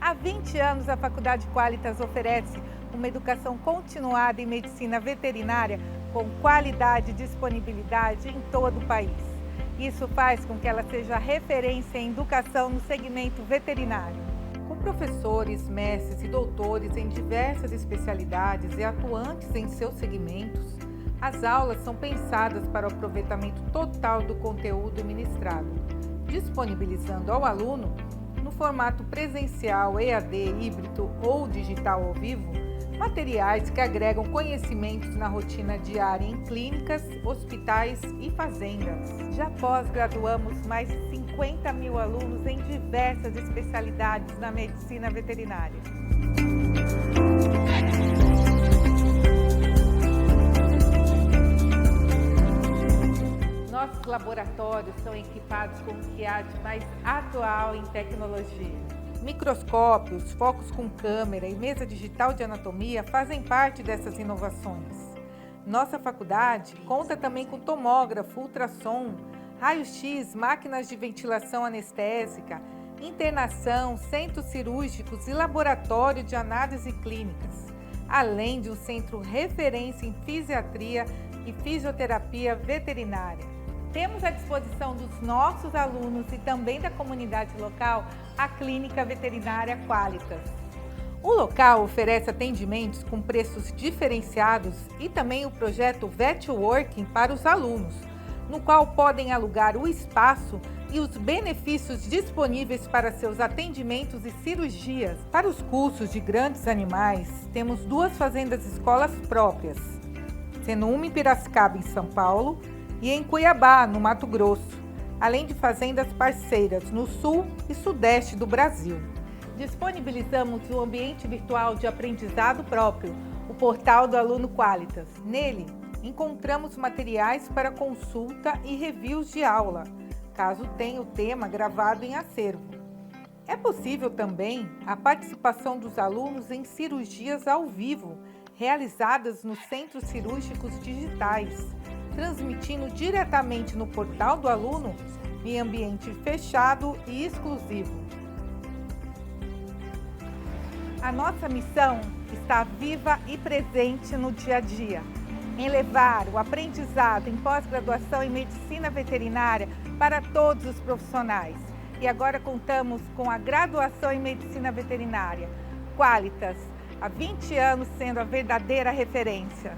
Há 20 anos, a Faculdade Qualitas oferece uma educação continuada em medicina veterinária com qualidade e disponibilidade em todo o país. Isso faz com que ela seja referência em educação no segmento veterinário. Com professores, mestres e doutores em diversas especialidades e atuantes em seus segmentos, as aulas são pensadas para o aproveitamento total do conteúdo ministrado, disponibilizando ao aluno, no formato presencial, EAD, híbrido ou digital ao vivo, materiais que agregam conhecimentos na rotina diária em clínicas, hospitais e fazendas. Já pós-graduamos mais de 50 mil alunos em diversas especialidades na medicina veterinária. Nossos laboratórios são equipados com o que há de mais atual em tecnologia. Microscópios, focos com câmera e mesa digital de anatomia fazem parte dessas inovações. Nossa faculdade conta também com tomógrafo, ultrassom, raio-x, máquinas de ventilação anestésica, internação, centros cirúrgicos e laboratório de análise clínicas, além de um centro referência em fisiatria e fisioterapia veterinária. Temos à disposição dos nossos alunos e também da comunidade local a Clínica Veterinária Qualitas. O local oferece atendimentos com preços diferenciados e também o projeto VetWorking para os alunos, no qual podem alugar o espaço e os benefícios disponíveis para seus atendimentos e cirurgias. Para os cursos de grandes animais, temos 2 fazendas escolas próprias, sendo uma em Piracicaba, em São Paulo, e em Cuiabá, no Mato Grosso, além de fazendas parceiras no sul e sudeste do Brasil. Disponibilizamos o ambiente virtual de aprendizado próprio, o portal do aluno Qualitas. Nele, encontramos materiais para consulta e reviews de aula, caso tenha o tema gravado em acervo. É possível também a participação dos alunos em cirurgias ao vivo, realizadas nos centros cirúrgicos digitais, transmitindo diretamente no portal do aluno em ambiente fechado e exclusivo. A nossa missão está viva e presente no dia a dia, em levar o aprendizado em pós-graduação em medicina veterinária para todos os profissionais. E agora contamos com a graduação em medicina veterinária, Qualitas, há 20 anos sendo a verdadeira referência.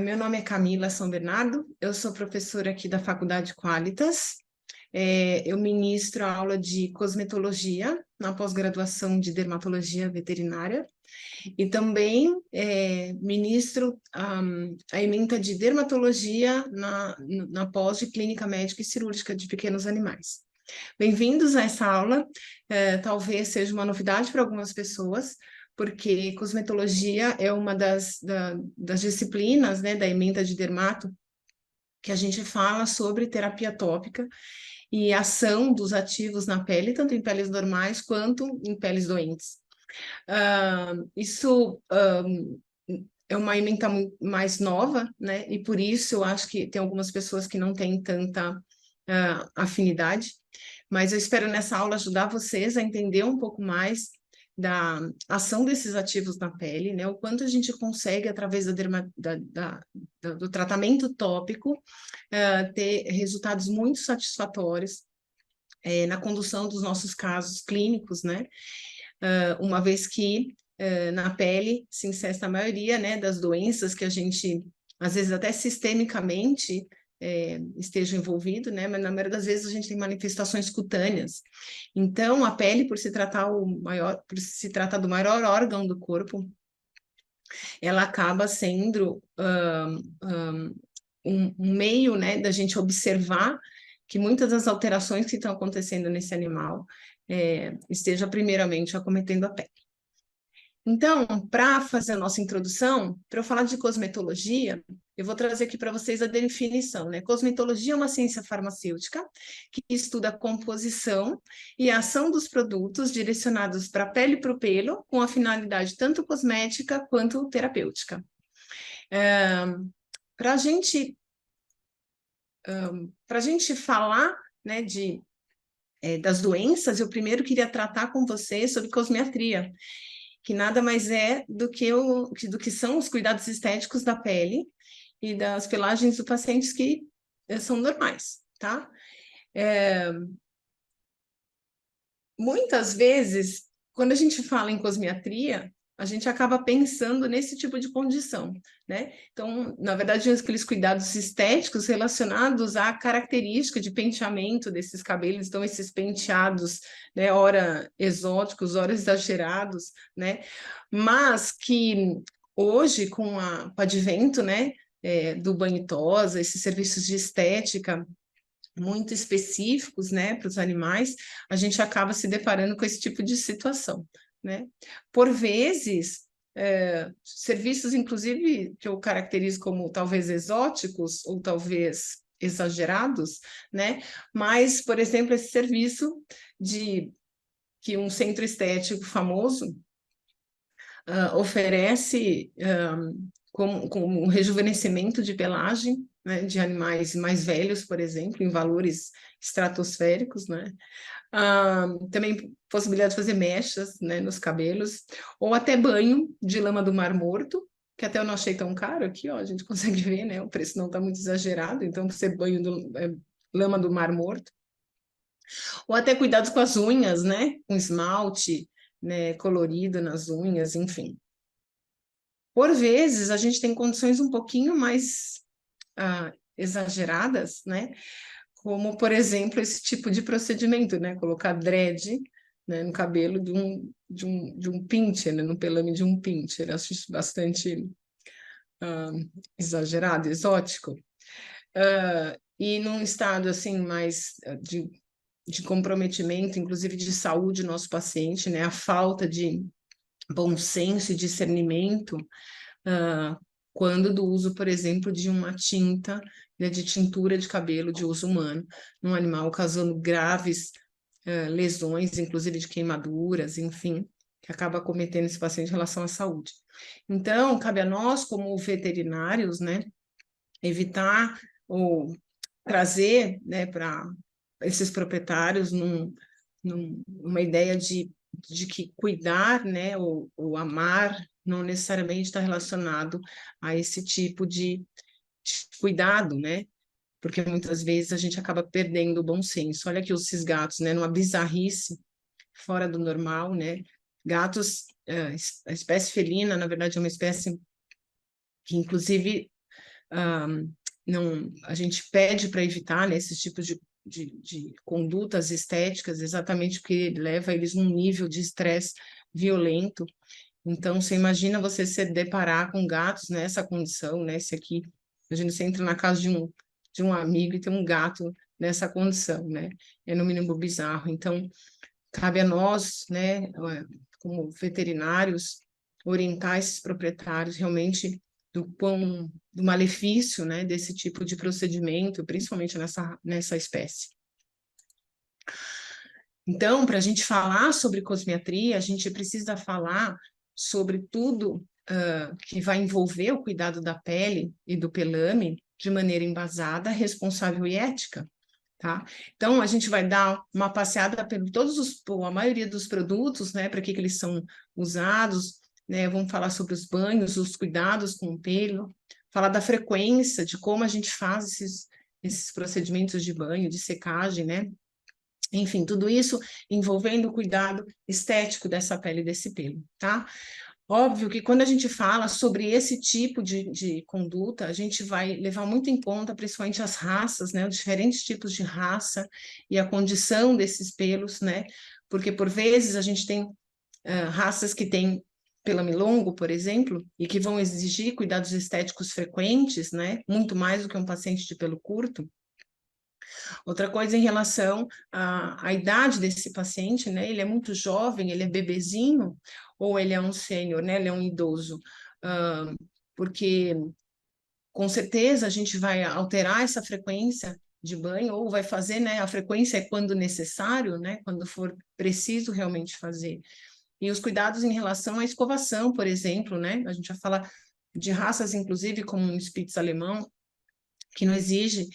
Meu nome é Camila São Bernardo, eu sou professora aqui da Faculdade Qualitas. Eu ministro a aula de cosmetologia na pós-graduação de dermatologia veterinária e também ministro a ementa de dermatologia na pós de clínica médica e cirúrgica de pequenos animais. Bem-vindos a essa aula, talvez seja uma novidade para algumas pessoas, porque cosmetologia é uma das disciplinas, né, da ementa de dermato, que a gente fala sobre terapia tópica e ação dos ativos na pele, tanto em peles normais quanto em peles doentes. Isso é uma ementa mais nova, né, e por isso eu acho que tem algumas pessoas que não têm tanta afinidade, mas eu espero nessa aula ajudar vocês a entender um pouco mais da ação desses ativos na pele, né? O quanto a gente consegue, através do tratamento tópico, ter resultados muito satisfatórios na condução dos nossos casos clínicos, né? Uma vez que na pele se incesta a maioria, né, das doenças que a gente, às vezes até sistemicamente, esteja envolvido, né? Mas na maioria das vezes a gente tem manifestações cutâneas. Então, a pele, por se tratar do maior órgão do corpo, ela acaba sendo um meio, né, da gente observar que muitas das alterações que estão acontecendo nesse animal esteja primeiramente acometendo a pele. Então, para fazer a nossa introdução, para eu falar de cosmetologia, eu vou trazer aqui para vocês a definição, né? Cosmetologia é uma ciência farmacêutica que estuda a composição e a ação dos produtos direcionados para a pele e para o pelo, com a finalidade tanto cosmética quanto terapêutica. Para a gente para a gente falar, né, das doenças, eu primeiro queria tratar com você sobre cosmetria, que nada mais é do que são os cuidados estéticos da pele e das pelagens do paciente que são normais, tá? Muitas vezes, quando a gente fala em cosmetria, a gente acaba pensando nesse tipo de condição, né? Então, na verdade, aqueles cuidados estéticos relacionados à característica de penteamento desses cabelos, então esses penteados, né, ora exóticos, ora exagerados, né? Mas que hoje, com o advento, né, do banho tosa, esses serviços de estética muito específicos, né, para os animais, a gente acaba se deparando com esse tipo de situação, né? Por vezes, serviços, inclusive, que eu caracterizo como talvez exóticos ou talvez exagerados, né? Mas, por exemplo, esse serviço de que um centro estético famoso oferece com um rejuvenescimento de pelagem, né, de animais mais velhos, por exemplo, em valores estratosféricos, né? Também possibilidade de fazer mechas, né, nos cabelos, ou até banho de lama do Mar Morto, que até eu não achei tão caro aqui, ó, a gente consegue ver, né? O preço não está muito exagerado, então você banho lama do Mar Morto, ou até cuidados com as unhas, né? Com esmalte, né, colorido nas unhas, enfim. Por vezes, a gente tem condições um pouquinho mais exageradas, né? Como, por exemplo, esse tipo de procedimento, né? Colocar dread, né, no cabelo de um pincher, né? No pelame de um pincher. Eu acho isso bastante exagerado, exótico. E num estado, assim, mais de comprometimento, inclusive de saúde do nosso paciente, né? A falta de bom senso e discernimento, quando do uso, por exemplo, de uma tinta, né, de tintura de cabelo de uso humano, num animal causando graves lesões, inclusive de queimaduras, enfim, que acaba cometendo esse paciente em relação à saúde. Então, cabe a nós, como veterinários, né, evitar ou trazer, né, para esses proprietários numa ideia de que cuidar, né, ou amar, não necessariamente está relacionado a esse tipo de cuidado, né? Porque muitas vezes a gente acaba perdendo o bom senso. Olha aqui esses gatos, né, numa bizarrice fora do normal, né? Gatos, a espécie felina, na verdade, é uma espécie que, inclusive, não, a gente pede para evitar, né, esses tipos de condutas estéticas, exatamente porque leva eles num nível de estresse violento. Então, você imagina você se deparar com gatos nessa condição, né? Esse aqui, imagina você entra na casa de um amigo e tem um gato nessa condição, né? É no mínimo bizarro. Então, cabe a nós, né, como veterinários, orientar esses proprietários realmente do malefício, né, desse tipo de procedimento, principalmente nessa espécie. Então, para a gente falar sobre cosmetria, a gente precisa falar sobre tudo que vai envolver o cuidado da pele e do pelame de maneira embasada, responsável e ética, tá? Então, a gente vai dar uma passeada por a maioria dos produtos, né, para que eles são usados, né? Vamos falar sobre os banhos, os cuidados com o pelo, falar da frequência, de como a gente faz esses procedimentos de banho, de secagem, né? Enfim, tudo isso envolvendo o cuidado estético dessa pele e desse pelo, tá? Óbvio que quando a gente fala sobre esse tipo de conduta, a gente vai levar muito em conta, principalmente as raças, né? Os diferentes tipos de raça e a condição desses pelos, né? Porque, por vezes, a gente tem raças que têm pelame longo, por exemplo, e que vão exigir cuidados estéticos frequentes, né? Muito mais do que um paciente de pelo curto. Outra coisa em relação à idade desse paciente, né? Ele é muito jovem, ele é bebezinho, ou ele é um sênior, né? Ele é um idoso. Porque com certeza a gente vai alterar essa frequência de banho, ou vai fazer, né? A frequência é quando necessário, né? Quando for preciso realmente fazer. E os cuidados em relação à escovação, por exemplo, né? A gente vai falar de raças, inclusive, como um Spitz alemão, que não exige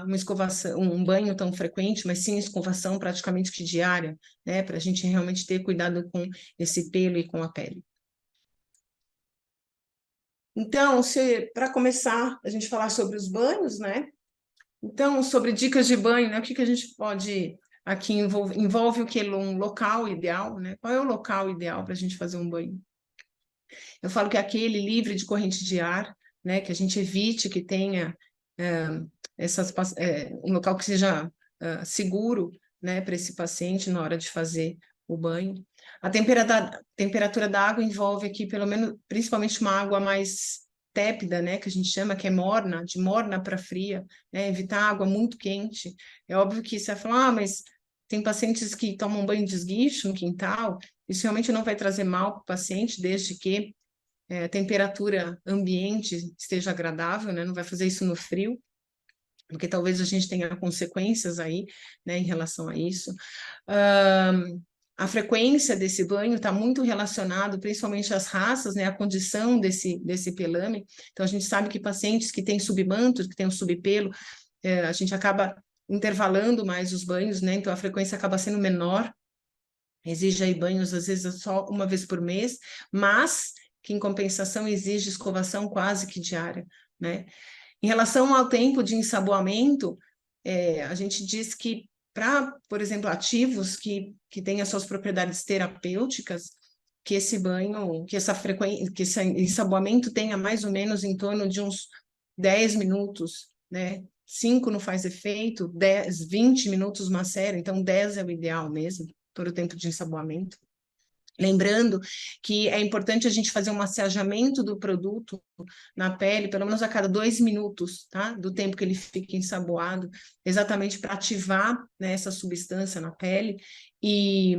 uma escovação, um banho tão frequente, mas sim escovação praticamente que diária, né, para a gente realmente ter cuidado com esse pelo e com a pele. Então, para começar, a gente falar sobre os banhos, né? Então, sobre dicas de banho, né? O que a gente pode aqui envolve o que? Um local ideal, né? Qual é o local ideal para a gente fazer um banho? Eu falo que é aquele livre de corrente de ar, né? Que a gente evite que tenha um local que seja seguro, né? Para esse paciente na hora de fazer o banho. A temperatura da água envolve aqui, pelo menos, principalmente uma água mais tépida, né, que a gente chama, que é morna, de morna para fria, né, evitar água muito quente. É óbvio que você vai falar, mas tem pacientes que tomam banho de esguicho no quintal, isso realmente não vai trazer mal para o paciente, desde que a temperatura ambiente esteja agradável, né, não vai fazer isso no frio, porque talvez a gente tenha consequências aí, né, em relação a isso. A frequência desse banho está muito relacionado, principalmente às raças, né, à condição desse pelame. Então, a gente sabe que pacientes que têm submanto, que têm um subpelo, a gente acaba intervalando mais os banhos, né, então a frequência acaba sendo menor, exige aí banhos, às vezes, só uma vez por mês, mas que, em compensação, exige escovação quase que diária, né. Em relação ao tempo de ensaboamento, a gente diz que para, por exemplo, ativos que têm as suas propriedades terapêuticas, que esse banho, que essa frequência, que esse ensaboamento tenha mais ou menos em torno de uns 10 minutos, né? 5 não faz efeito, 10, 20 minutos macera, então 10 é o ideal mesmo, todo o tempo de ensaboamento. Lembrando que é importante a gente fazer um massageamento do produto na pele, pelo menos a cada 2 minutos, tá? Do tempo que ele fica ensaboado, exatamente para ativar, né, essa substância na pele e,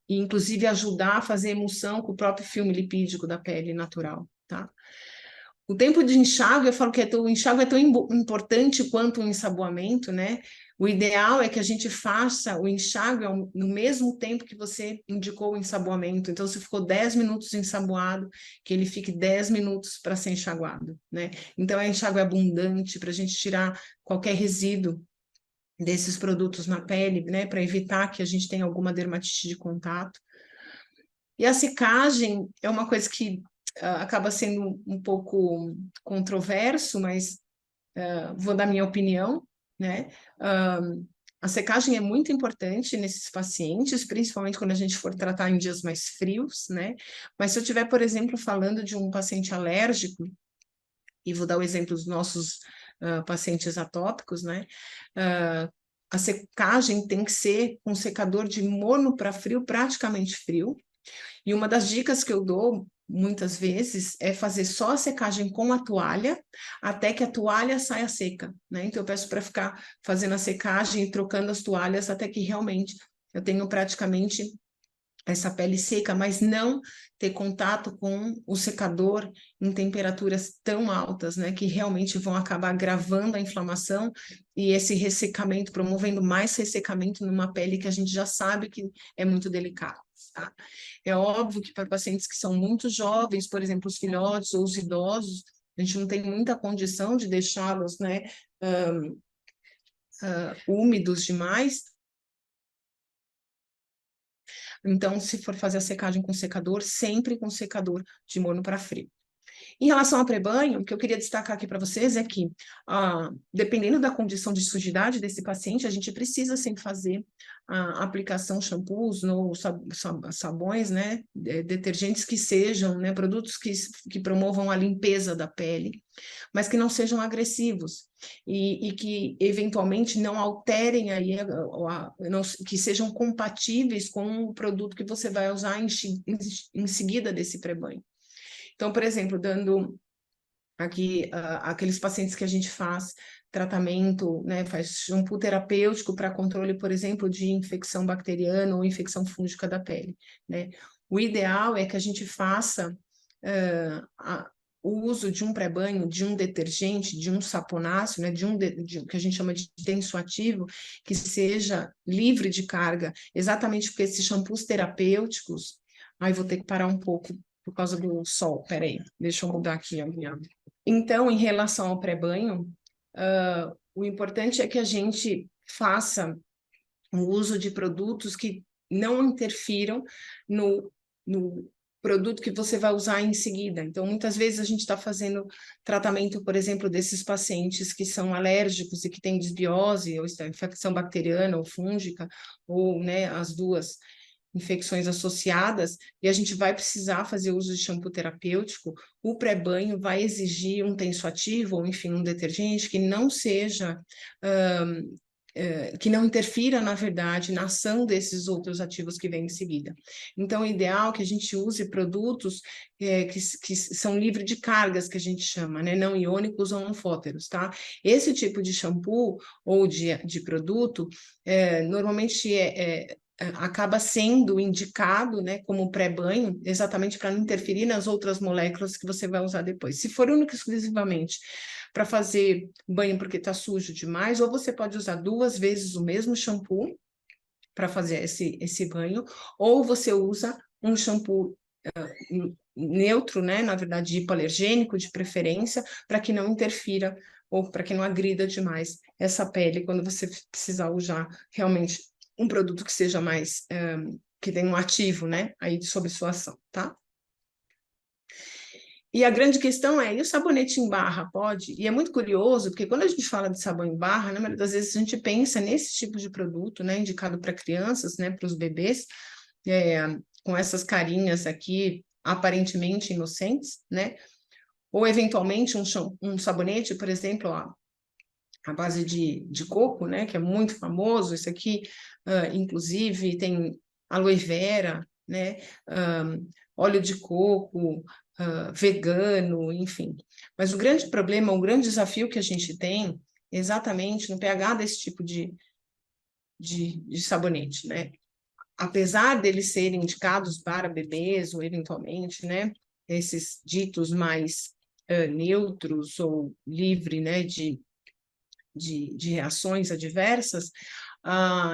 inclusive, ajudar a fazer emulsão com o próprio filme lipídico da pele natural, tá? O tempo de enxágue, eu falo que o enxágue é tão importante quanto o ensaboamento, né? O ideal é que a gente faça o enxágue no mesmo tempo que você indicou o ensaboamento. Então, se ficou 10 minutos ensaboado, que ele fique 10 minutos para ser enxaguado, né? Então, é enxágue abundante para a gente tirar qualquer resíduo desses produtos na pele, né? Para evitar que a gente tenha alguma dermatite de contato. E a secagem é uma coisa que acaba sendo um pouco controverso, mas vou dar minha opinião, né? A secagem é muito importante nesses pacientes, principalmente quando a gente for tratar em dias mais frios, né? Mas se eu estiver, por exemplo, falando de um paciente alérgico, e vou dar o exemplo dos nossos pacientes atópicos, né? A secagem tem que ser um secador de morno para frio, praticamente frio. E uma das dicas que eu dou muitas vezes é fazer só a secagem com a toalha até que a toalha saia seca, né? Então eu peço para ficar fazendo a secagem e trocando as toalhas até que realmente eu tenho praticamente essa pele seca, mas não ter contato com o secador em temperaturas tão altas, né, que realmente vão acabar agravando a inflamação e esse ressecamento, promovendo mais ressecamento numa pele que a gente já sabe que é muito delicada, tá? É óbvio que para pacientes que são muito jovens, por exemplo, os filhotes ou os idosos, a gente não tem muita condição de deixá-los, né, úmidos demais. Então, se for fazer a secagem com secador, sempre com secador de morno para frio. Em relação ao pré-banho, o que eu queria destacar aqui para vocês é que, dependendo da condição de sujidade desse paciente, a gente precisa sempre fazer a aplicação shampoos ou sabões, né, detergentes que sejam, né, produtos que promovam a limpeza da pele, mas que não sejam agressivos e que eventualmente não alterem aí, que sejam compatíveis com o produto que você vai usar em seguida desse pré-banho. Então, por exemplo, dando aqui aqueles pacientes que a gente faz tratamento, né, faz shampoo terapêutico para controle, por exemplo, de infecção bacteriana ou infecção fúngica da pele, né? O ideal é que a gente faça o uso de um pré-banho, de um detergente, de um saponáceo, né, de que a gente chama de tensoativo, que seja livre de carga, exatamente porque esses shampoos terapêuticos, aí vou ter que parar um pouco por causa do sol, peraí, deixa eu mudar aqui a minha... Então, em relação ao pré-banho, o importante é que a gente faça o uso de produtos que não interfiram no produto que você vai usar em seguida. Então, muitas vezes a gente está fazendo tratamento, por exemplo, desses pacientes que são alérgicos e que têm desbiose, ou infecção bacteriana ou fúngica, ou, né, as duas infecções associadas, e a gente vai precisar fazer uso de shampoo terapêutico. O pré-banho vai exigir um tensoativo, ou enfim, um detergente que não seja que não interfira, na verdade, na ação desses outros ativos que vêm em seguida. Então, é ideal que a gente use produtos que são livres de cargas, que a gente chama, né? Não iônicos ou anfóteros, tá? Esse tipo de shampoo ou de produto, normalmente acaba sendo indicado, né, como pré-banho, exatamente para não interferir nas outras moléculas que você vai usar depois. Se for único e exclusivamente para fazer banho porque está sujo demais, ou você pode usar 2 vezes o mesmo shampoo para fazer esse banho, ou você usa um shampoo neutro, né, na verdade hipoalergênico de preferência, para que não interfira ou para que não agrida demais essa pele quando você precisar usar realmente um produto que seja mais, que tenha um ativo, né, aí sobre sua ação, tá? E a grande questão é, e o sabonete em barra pode? E é muito curioso, porque quando a gente fala de sabão em barra, na maioria das vezes a gente pensa nesse tipo de produto, né, indicado para crianças, né, para os bebês, com essas carinhas aqui, aparentemente inocentes, né, ou eventualmente um sabonete, por exemplo, à base de coco, né, que é muito famoso, esse aqui, inclusive, tem aloe vera, né, óleo de coco, vegano, enfim. Mas o grande problema, o grande desafio que a gente tem, exatamente no pH desse tipo de sabonete, né? Apesar deles serem indicados para bebês, ou eventualmente, né, esses ditos mais neutros ou livre, né, de reações adversas,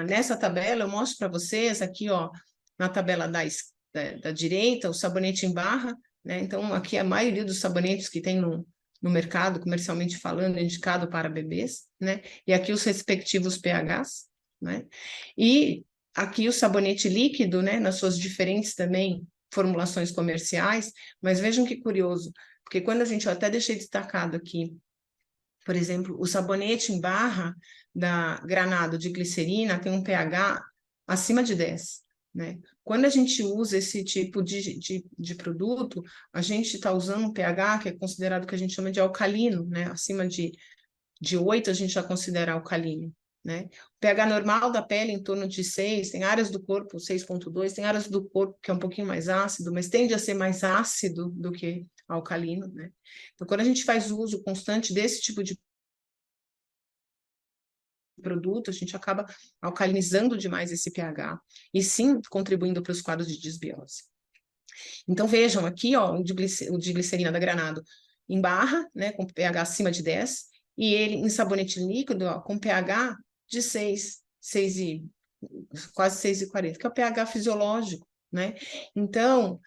nessa tabela eu mostro para vocês aqui, ó, na tabela da direita, o sabonete em barra, né? Então, aqui a maioria dos sabonetes que tem no mercado, comercialmente falando, indicado para bebês, né? E aqui os respectivos pHs, né? E aqui o sabonete líquido, né? Nas suas diferentes também formulações comerciais, mas vejam que curioso, porque quando a gente, eu até deixei destacado aqui, por exemplo, o sabonete em barra da Granado de glicerina tem um pH acima de 10, né? Quando a gente usa esse tipo de produto, a gente está usando um pH que é considerado que a gente chama de alcalino, né? Acima de 8 a gente já considera alcalino, né? O pH normal da pele em torno de 6, tem áreas do corpo 6,2, tem áreas do corpo que é um pouquinho mais ácido, mas tende a ser mais ácido do que alcalino, né? Então, quando a gente faz uso constante desse tipo de produto, a gente acaba alcalinizando demais esse pH e sim contribuindo para os quadros de desbiose. Então vejam aqui, ó, o de glicerina da Granado em barra, né, com pH acima de 10, e ele em sabonete líquido, ó, com pH de 6, quase 6,40, que é o pH fisiológico, né? Então,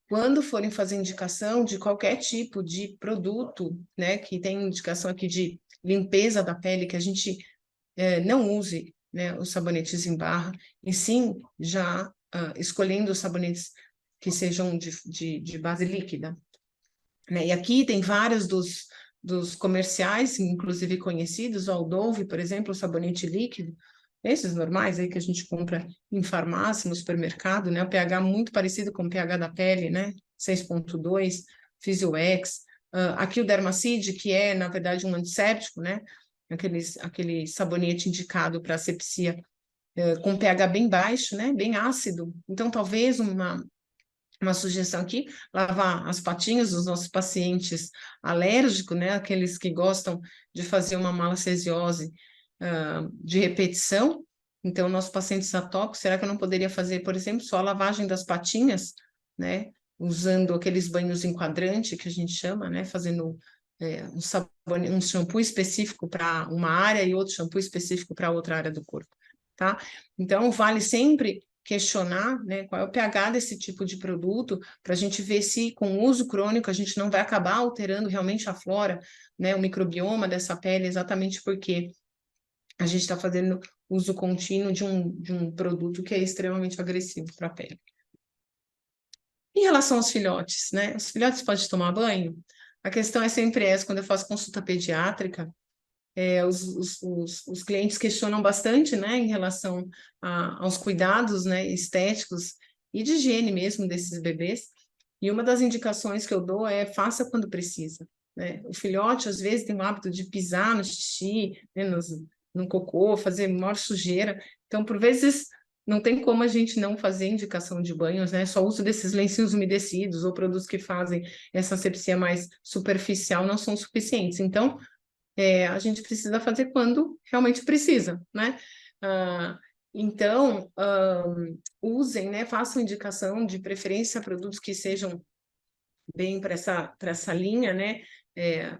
quando forem fazer indicação de qualquer tipo de produto, né, que tem indicação aqui de limpeza da pele, que a gente não use, né, os sabonetes em barra, e sim já escolhendo os sabonetes que sejam de base líquida, né? E aqui tem vários dos comerciais, inclusive conhecidos, o Dove, por exemplo, o sabonete líquido, esses normais aí que a gente compra em farmácia, no supermercado, né? O pH muito parecido com o pH da pele, né? 6,2, Physioex. Aqui o Dermacide, que é, na verdade, um antisséptico, né? Aquele sabonete indicado para asepsia com pH bem baixo, né? Bem ácido. Então, talvez uma sugestão aqui, lavar as patinhas dos nossos pacientes alérgicos, né? Aqueles que gostam de fazer uma malacesiose de repetição. Então, nosso paciente atópico, será que eu não poderia fazer, por exemplo, só a lavagem das patinhas, né? Usando aqueles banhos em quadrante, que a gente chama, né? Fazendo um shampoo específico para uma área e outro shampoo específico para outra área do corpo, tá? Então, vale sempre questionar, né, qual é o pH desse tipo de produto, para a gente ver se com o uso crônico a gente não vai acabar alterando realmente a flora, né, o microbioma dessa pele, exatamente porque a gente está fazendo uso contínuo de um produto que é extremamente agressivo para a pele. Em relação aos filhotes, né? Os filhotes podem tomar banho? A questão é sempre essa, quando eu faço consulta pediátrica, os clientes questionam bastante, né, em relação aos cuidados, né, estéticos e de higiene mesmo desses bebês. E uma das indicações que eu dou é faça quando precisa, né? O filhote, às vezes, tem o hábito de pisar no xixi, né, no cocô, fazer maior sujeira. Então, por vezes, não tem como a gente não fazer indicação de banhos, né? Só o uso desses lencinhos umedecidos ou produtos que fazem essa asepsia mais superficial não são suficientes. Então, a gente precisa fazer quando realmente precisa, né? Então, usem, né? Façam indicação de preferência produtos que sejam bem para essa linha, né?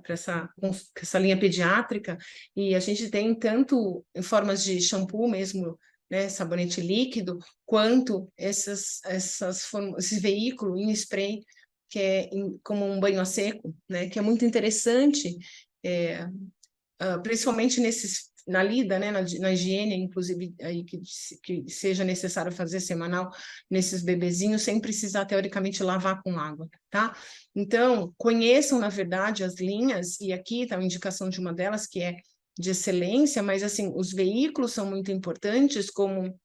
Para essa linha pediátrica, e a gente tem tanto em formas de shampoo mesmo, né? Sabonete líquido, quanto esse veículo em spray, que é como um banho a seco, né? Que é muito interessante. Principalmente na lida, né, na higiene, inclusive aí que seja necessário fazer semanal nesses bebezinhos, sem precisar, teoricamente, lavar com água, tá? Então, conheçam, na verdade, as linhas, e aqui está a indicação de uma delas, que é de excelência, mas, assim, os veículos são muito importantes como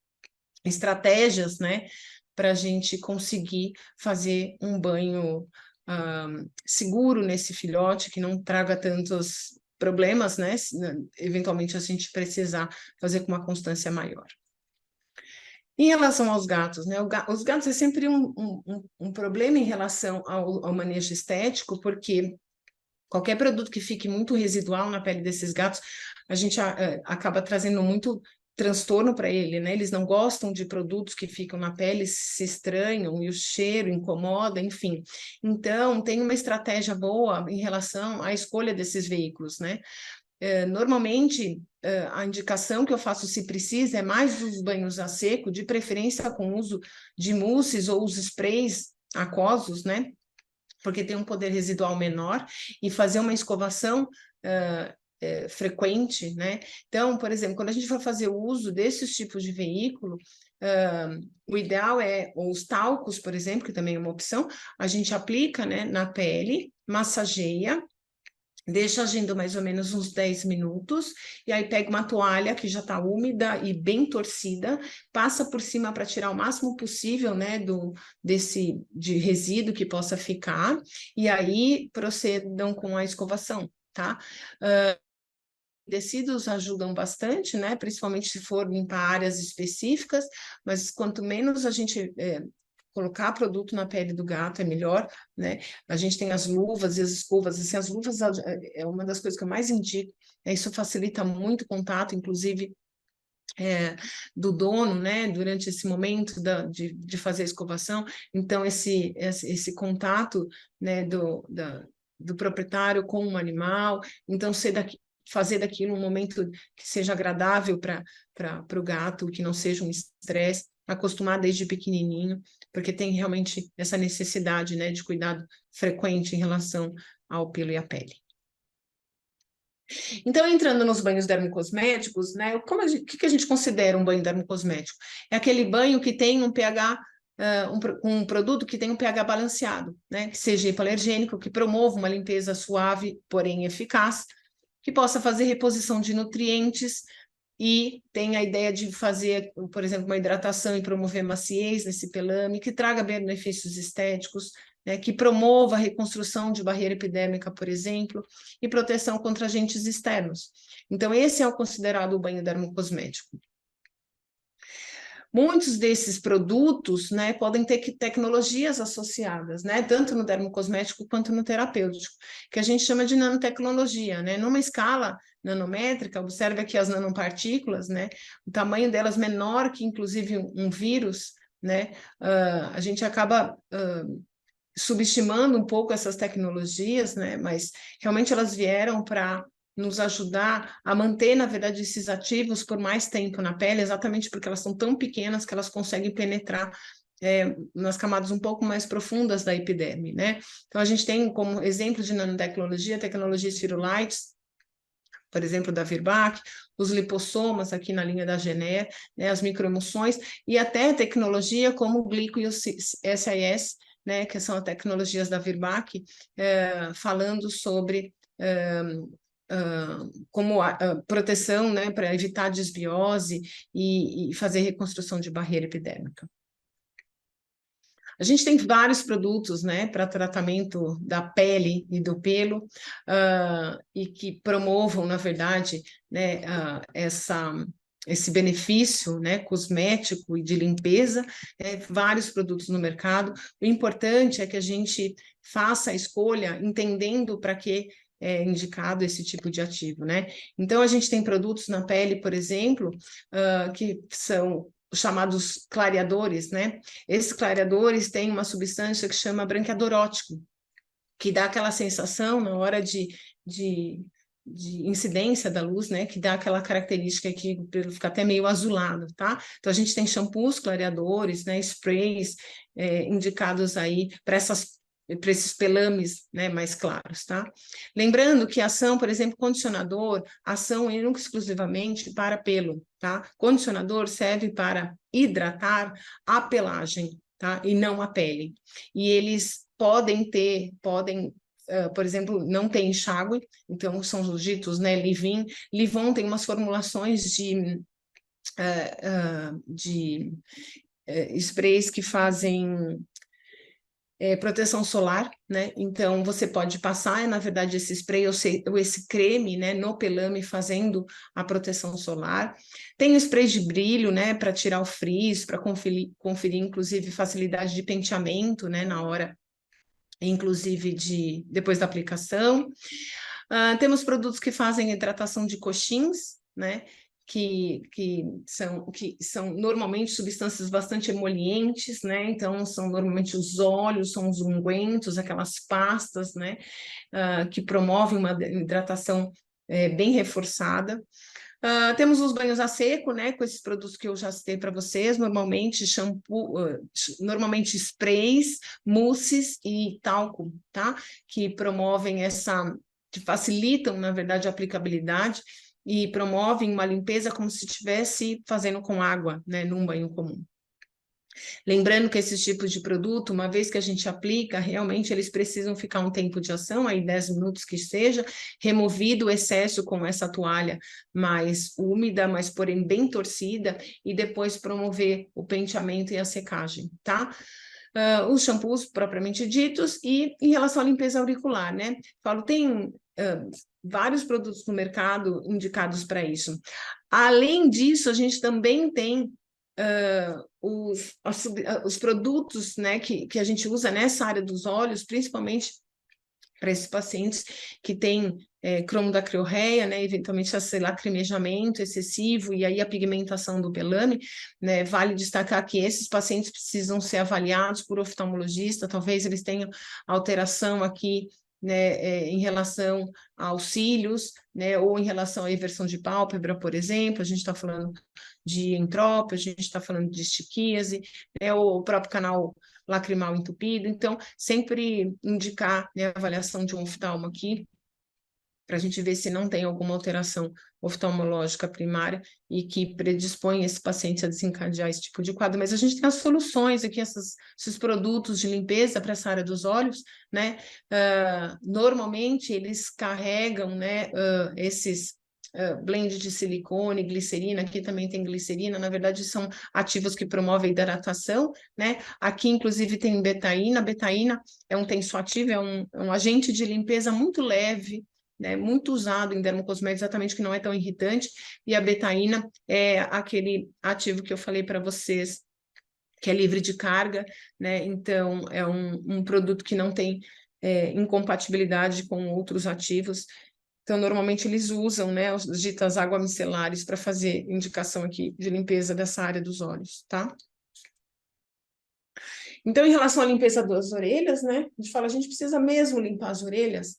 estratégias, né, para a gente conseguir fazer um banho seguro nesse filhote, que não traga tantos problemas, né? Eventualmente a gente precisar fazer com uma constância maior. Em relação aos gatos, né? Os gatos é sempre um problema em relação ao manejo estético, porque qualquer produto que fique muito residual na pele desses gatos, a gente acaba trazendo muito transtorno para ele, né? Eles não gostam de produtos que ficam na pele, se estranham e o cheiro incomoda, enfim. Então, tem uma estratégia boa em relação à escolha desses veículos, né? Normalmente, a indicação que eu faço, se precisa, é mais os banhos a seco, de preferência com uso de mousses ou os sprays aquosos, né? Porque tem um poder residual menor, e fazer uma escovação frequente, né? Então, por exemplo, quando a gente for fazer o uso desses tipos de veículo, o ideal é os talcos, por exemplo, que também é uma opção, a gente aplica, né, na pele, massageia, deixa agindo mais ou menos uns 10 minutos, e aí pega uma toalha que já está úmida e bem torcida, passa por cima para tirar o máximo possível, né, de resíduo que possa ficar, e aí procedam com a escovação, tá? Tecidos ajudam bastante, né, principalmente se for limpar áreas específicas, mas quanto menos a gente colocar produto na pele do gato, é melhor, né? A gente tem as luvas e as escovas, assim, as luvas é uma das coisas que eu mais indico, isso facilita muito o contato, inclusive do dono, né, durante esse momento de fazer a escovação. Então, esse contato, né, do proprietário com o animal, então fazer daquilo um momento que seja agradável para o gato, que não seja um estresse, acostumar desde pequenininho, porque tem realmente essa necessidade, né, de cuidado frequente em relação ao pelo e à pele. Então, entrando nos banhos dermocosméticos, né, o que a gente considera um banho dermocosmético? É aquele banho que tem um pH, um produto que tem um pH balanceado, né, que seja hipoalergênico, que promova uma limpeza suave, porém eficaz, que possa fazer reposição de nutrientes, e tem a ideia de fazer, por exemplo, uma hidratação e promover maciez nesse pelame, que traga benefícios estéticos, né, que promova a reconstrução de barreira epidérmica, por exemplo, e proteção contra agentes externos. Então, esse é o considerado o banho dermocosmético. Muitos desses produtos, né, podem ter tecnologias associadas, né, tanto no dermocosmético quanto no terapêutico, que a gente chama de nanotecnologia, né, numa escala nanométrica. Observe aqui as nanopartículas, né, o tamanho delas menor que, inclusive, um vírus, né, a gente acaba subestimando um pouco essas tecnologias, né, mas realmente elas vieram para nos ajudar a manter, na verdade, esses ativos por mais tempo na pele, exatamente porque elas são tão pequenas que elas conseguem penetrar nas camadas um pouco mais profundas da epiderme, né? Então, a gente tem como exemplo de nanotecnologia, tecnologia Spherulites, por exemplo, da Virbac, os lipossomas aqui na linha da Gener, né, as microemulsões, e até tecnologia como o glico e o SIS, né, que são as tecnologias da Virbac, falando sobre como proteção, né, para evitar desbiose e fazer reconstrução de barreira epidérmica. A gente tem vários produtos, né, para tratamento da pele e do pelo, e que promovam, na verdade, né, esse benefício, né, cosmético e de limpeza, vários produtos no mercado. O importante é que a gente faça a escolha entendendo para que é indicado esse tipo de ativo, né? Então, a gente tem produtos na pele, por exemplo, que são chamados clareadores, né? Esses clareadores têm uma substância que chama branqueador óptico, que dá aquela sensação na hora de incidência da luz, né? Que dá aquela característica que fica até meio azulado, tá? Então, a gente tem shampoos clareadores, né? Sprays indicados aí para esses pelames, né, mais claros, tá? Lembrando que a ação, por exemplo, condicionador, ação única exclusivamente para pelo, tá? Condicionador serve para hidratar a pelagem, tá? E não a pele. E eles podem, por exemplo, não tem enxágue, então são os ditos, né, leave-in. Leave-on tem umas formulações de sprays que fazem proteção solar, né? Então você pode passar, na verdade, esse spray ou esse creme, né, no pelame, fazendo a proteção solar. Tem sprays de brilho, né, para tirar o frizz, para conferir, inclusive, facilidade de penteamento, né, na hora, inclusive, depois da aplicação. Temos produtos que fazem hidratação de coxins, né? Que são normalmente substâncias bastante emolientes, né? Então, são normalmente os óleos, são os ungüentos, aquelas pastas, né? Que promovem uma hidratação bem reforçada. Temos os banhos a seco, né? Com esses produtos que eu já citei para vocês, normalmente shampoo, normalmente sprays, mousses e talco, tá? Que promovem que facilitam, na verdade, a aplicabilidade e promovem uma limpeza como se estivesse fazendo com água, né, num banho comum. Lembrando que esses tipos de produto, uma vez que a gente aplica, realmente eles precisam ficar um tempo de ação, aí 10 minutos que seja, removido o excesso com essa toalha mais úmida, mas porém bem torcida, e depois promover o penteamento e a secagem, tá? Os shampoos propriamente ditos, e em relação à limpeza auricular, né? Tem vários produtos no mercado indicados para isso. Além disso, a gente também tem os produtos, né, que a gente usa nessa área dos olhos, principalmente para esses pacientes que têm cromodacriorreia, né, eventualmente esse lacrimejamento excessivo e aí a pigmentação do pelame, né, vale destacar que esses pacientes precisam ser avaliados por oftalmologista, talvez eles tenham alteração aqui, né, em relação aos cílios, né, ou em relação à inversão de pálpebra, por exemplo, a gente está falando de entrópio, a gente está falando de estiquíase, né, ou o próprio canal lacrimal entupido. Então, sempre indicar, né, a avaliação de um oftalmo aqui, para a gente ver se não tem alguma alteração oftalmológica primária e que predispõe esse paciente a desencadear esse tipo de quadro. Mas a gente tem as soluções aqui, esses produtos de limpeza para essa área dos olhos, né? Normalmente, eles carregam, né, esses blend de silicone, glicerina, aqui também tem glicerina, na verdade são ativos que promovem hidratação, né? Aqui, inclusive, tem betaína. Betaína é um tensoativo, é um agente de limpeza muito leve, né, muito usado em dermocosméticos, exatamente, que não é tão irritante, e a betaína é aquele ativo que eu falei para vocês, que é livre de carga, né? Então, é um produto que não tem incompatibilidade com outros ativos. Então, normalmente eles usam, né, os ditas aguamicelares para fazer indicação aqui de limpeza dessa área dos olhos, tá? Então, em relação à limpeza das orelhas, né, a gente fala, a gente precisa mesmo limpar as orelhas.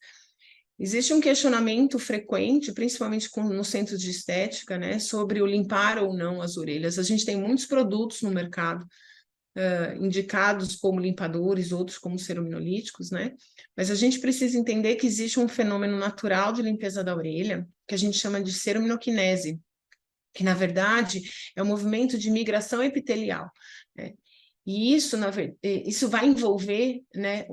Existe um questionamento frequente, principalmente no centro de estética, né, sobre o limpar ou não as orelhas. A gente tem muitos produtos no mercado, indicados como limpadores, outros como ceruminolíticos, né? Mas a gente precisa entender que existe um fenômeno natural de limpeza da orelha, que a gente chama de ceruminoquinese, que na verdade é um movimento de migração epitelial, né? E isso vai envolver, né,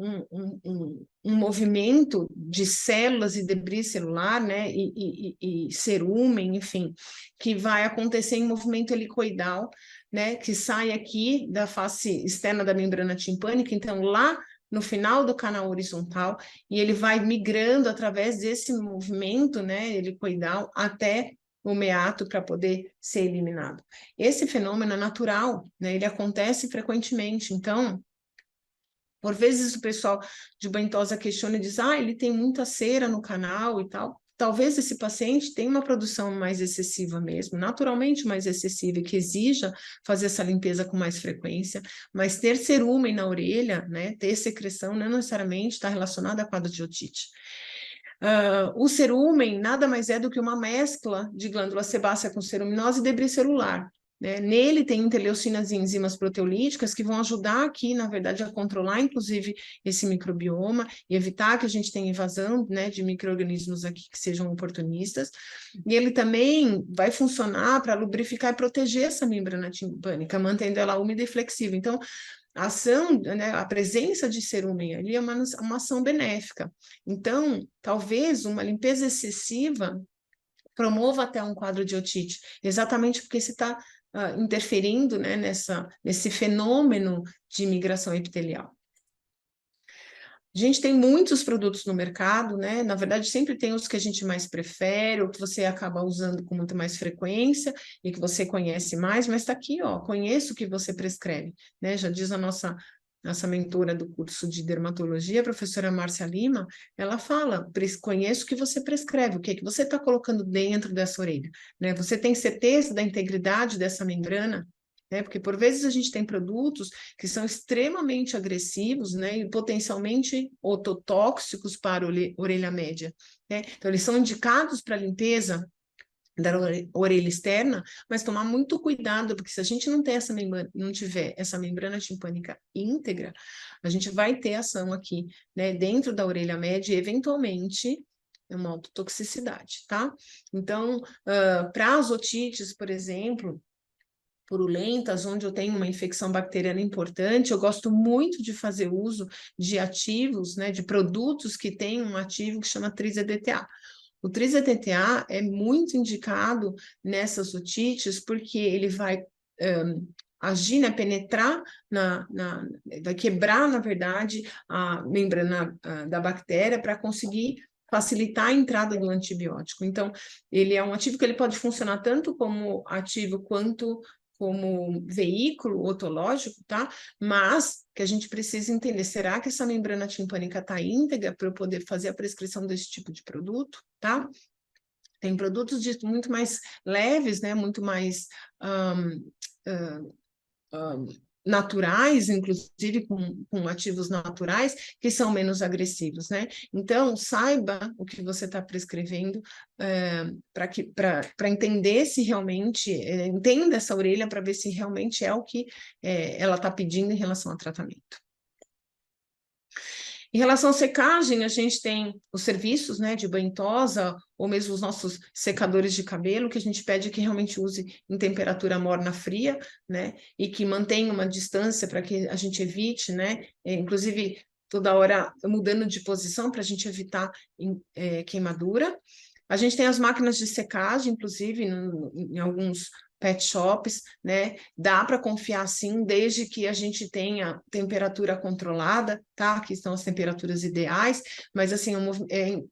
um movimento de células e debris celular, né, e cerúmen, enfim, que vai acontecer em movimento helicoidal, né, que sai aqui da face externa da membrana timpânica, então lá no final do canal horizontal, e ele vai migrando através desse movimento, né, helicoidal até o meato para poder ser eliminado. Esse fenômeno é natural, né? Ele acontece frequentemente. Então, por vezes o pessoal de banhosa questiona e diz, ele tem muita cera no canal e tal. Talvez esse paciente tenha uma produção mais excessiva mesmo, naturalmente mais excessiva, e que exija fazer essa limpeza com mais frequência, mas ter cerúmen na orelha, né, ter secreção, não necessariamente está relacionado a quadro de otite. O cerúmen nada mais é do que uma mescla de glândula sebácea com ceruminose e debris celular, né? Nele tem interleucinas e enzimas proteolíticas que vão ajudar aqui, na verdade, a controlar, inclusive, esse microbioma e evitar que a gente tenha invasão, né, de micro-organismos aqui que sejam oportunistas. E ele também vai funcionar para lubrificar e proteger essa membrana timpânica, mantendo ela úmida e flexível. Então, a ação, né, a presença de cerúmen ali é uma ação benéfica. Então, talvez uma limpeza excessiva promova até um quadro de otite, exatamente porque você está interferindo, né, nesse fenômeno de migração epitelial. A gente tem muitos produtos no mercado, né? Na verdade, sempre tem os que a gente mais prefere, ou que você acaba usando com muito mais frequência e que você conhece mais, mas está aqui, ó, conheça o que você prescreve, né? Já diz a nossa mentora do curso de dermatologia, a professora Márcia Lima, ela fala, conheça o que você prescreve, o que é que você está colocando dentro dessa orelha, né? Você tem certeza da integridade dessa membrana? Né? Porque por vezes a gente tem produtos que são extremamente agressivos, né? E potencialmente ototóxicos para a orelha média, né? Então eles são indicados para limpeza da orelha externa, mas tomar muito cuidado, porque se a gente não tiver essa membrana timpânica íntegra, a gente vai ter ação aqui, né, dentro da orelha média e eventualmente uma ototoxicidade, tá? Então, para as otites, por exemplo, purulentas, onde eu tenho uma infecção bacteriana importante, eu gosto muito de fazer uso de ativos, né, de produtos que têm um ativo que chama tris-EDTA. O tris-EDTA é muito indicado nessas otites porque ele vai agir, né, penetrar, vai quebrar, na verdade, a membrana da bactéria para conseguir facilitar a entrada do antibiótico. Então, ele é um ativo que ele pode funcionar tanto como ativo quanto como veículo otológico, tá? Mas que a gente precisa entender, será que essa membrana timpânica está íntegra para eu poder fazer a prescrição desse tipo de produto, tá? Tem produtos muito mais leves, né? Muito mais naturais, inclusive com ativos naturais, que são menos agressivos, né? Então, saiba o que você está prescrevendo para entender se realmente, entenda essa orelha para ver se realmente é o que ela está pedindo em relação ao tratamento. Em relação à secagem, a gente tem os serviços, né, de banhosa, ou mesmo os nossos secadores de cabelo, que a gente pede que realmente use em temperatura morna fria, né, e que mantenha uma distância para que a gente evite, né, inclusive toda hora mudando de posição para a gente evitar queimadura. A gente tem as máquinas de secagem, inclusive, em alguns pet shops, né? Dá para confiar sim, desde que a gente tenha temperatura controlada, tá? Que são as temperaturas ideais, mas assim,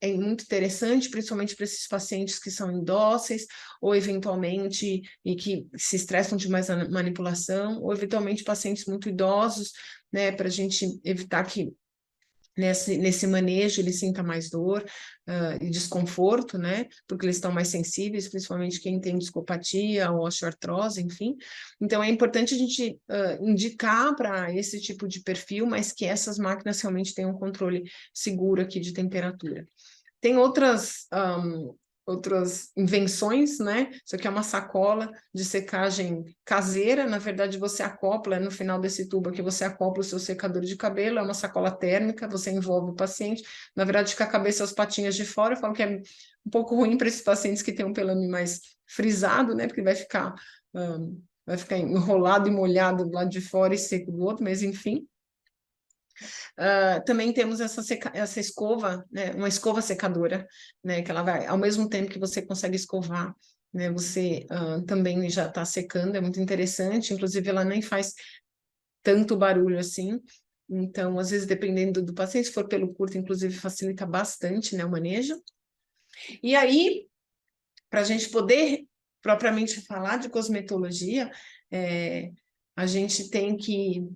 é muito interessante, principalmente para esses pacientes que são indóceis, ou eventualmente, e que se estressam demais na manipulação, ou eventualmente pacientes muito idosos, né? Para a gente evitar que nesse manejo ele sinta mais dor e desconforto, né? Porque eles estão mais sensíveis, principalmente quem tem discopatia ou osteoartrose, enfim. Então é importante a gente indicar para esse tipo de perfil, mas que essas máquinas realmente tenham um controle seguro aqui de temperatura. Tem outras invenções, né? Isso aqui é uma sacola de secagem caseira. Na verdade, você acopla no final desse tubo aqui, você acopla o seu secador de cabelo, é uma sacola térmica, você envolve o paciente. Na verdade, fica a cabeça e as patinhas de fora. Eu falo que é um pouco ruim para esses pacientes que têm um pelame mais frisado, né? Porque vai ficar enrolado e molhado do lado de fora e seco do outro, mas enfim. Também temos essa escova, né, uma escova secadora, né, que ela vai, ao mesmo tempo que você consegue escovar, né, você também já está secando, é muito interessante, inclusive ela nem faz tanto barulho assim, então, às vezes, dependendo do paciente, se for pelo curto, inclusive, facilita bastante, né, o manejo. E aí, para a gente poder propriamente falar de cosmetologia, a gente tem que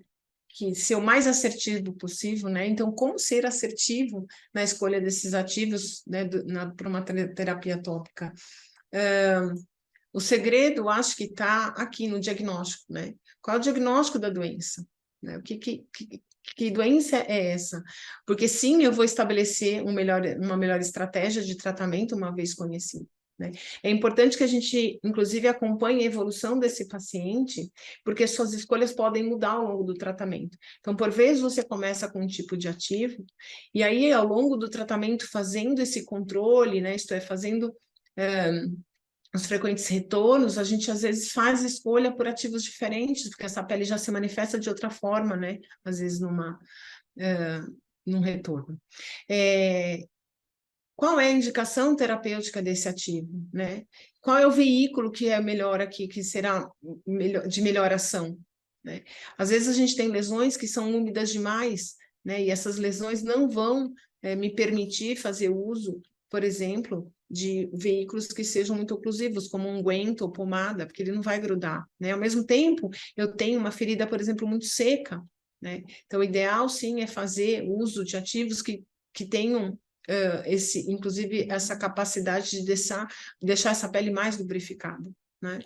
ser o mais assertivo possível, né? Então, como ser assertivo na escolha desses ativos, né, para uma terapia tópica? O segredo, acho que está aqui no diagnóstico, né? Qual é o diagnóstico da doença? Né? Que doença é essa? Porque sim, eu vou estabelecer uma melhor estratégia de tratamento uma vez conhecido. Né? É importante que a gente, inclusive, acompanhe a evolução desse paciente, porque suas escolhas podem mudar ao longo do tratamento. Então, por vezes, você começa com um tipo de ativo, e aí, ao longo do tratamento, fazendo esse controle, né, isto é, fazendo os frequentes retornos, a gente às vezes faz escolha por ativos diferentes, porque essa pele já se manifesta de outra forma, né? Às vezes num retorno. Qual é a indicação terapêutica desse ativo, né? Qual é o veículo que é melhor aqui, que será de melhor ação, né? Às vezes a gente tem lesões que são úmidas demais, né? E essas lesões não vão me permitir fazer uso, por exemplo, de veículos que sejam muito oclusivos, como um unguento ou pomada, porque ele não vai grudar, né? Ao mesmo tempo, eu tenho uma ferida, por exemplo, muito seca, né? Então, o ideal, sim, é fazer uso de ativos que tenham inclusive essa capacidade de deixar essa pele mais lubrificada, né?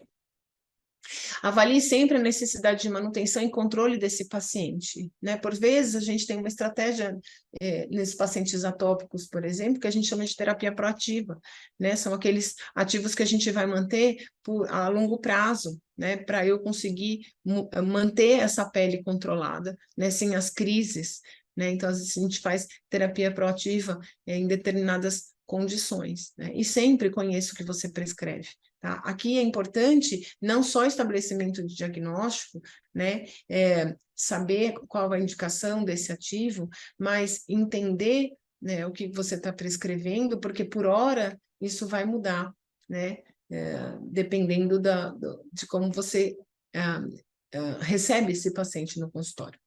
Avalie sempre a necessidade de manutenção e controle desse paciente, né? Por vezes a gente tem uma estratégia nesses pacientes atópicos, por exemplo, que a gente chama de terapia proativa, né? São aqueles ativos que a gente vai manter a longo prazo, né? Para eu conseguir manter essa pele controlada, né? Sem as crises, né? Então, às vezes a gente faz terapia proativa em determinadas condições, né? E sempre conheça o que você prescreve. Tá? Aqui é importante não só estabelecimento de diagnóstico, né, saber qual a indicação desse ativo, mas entender, né, o que você está prescrevendo, porque por hora isso vai mudar, né, dependendo de como você recebe esse paciente no consultório.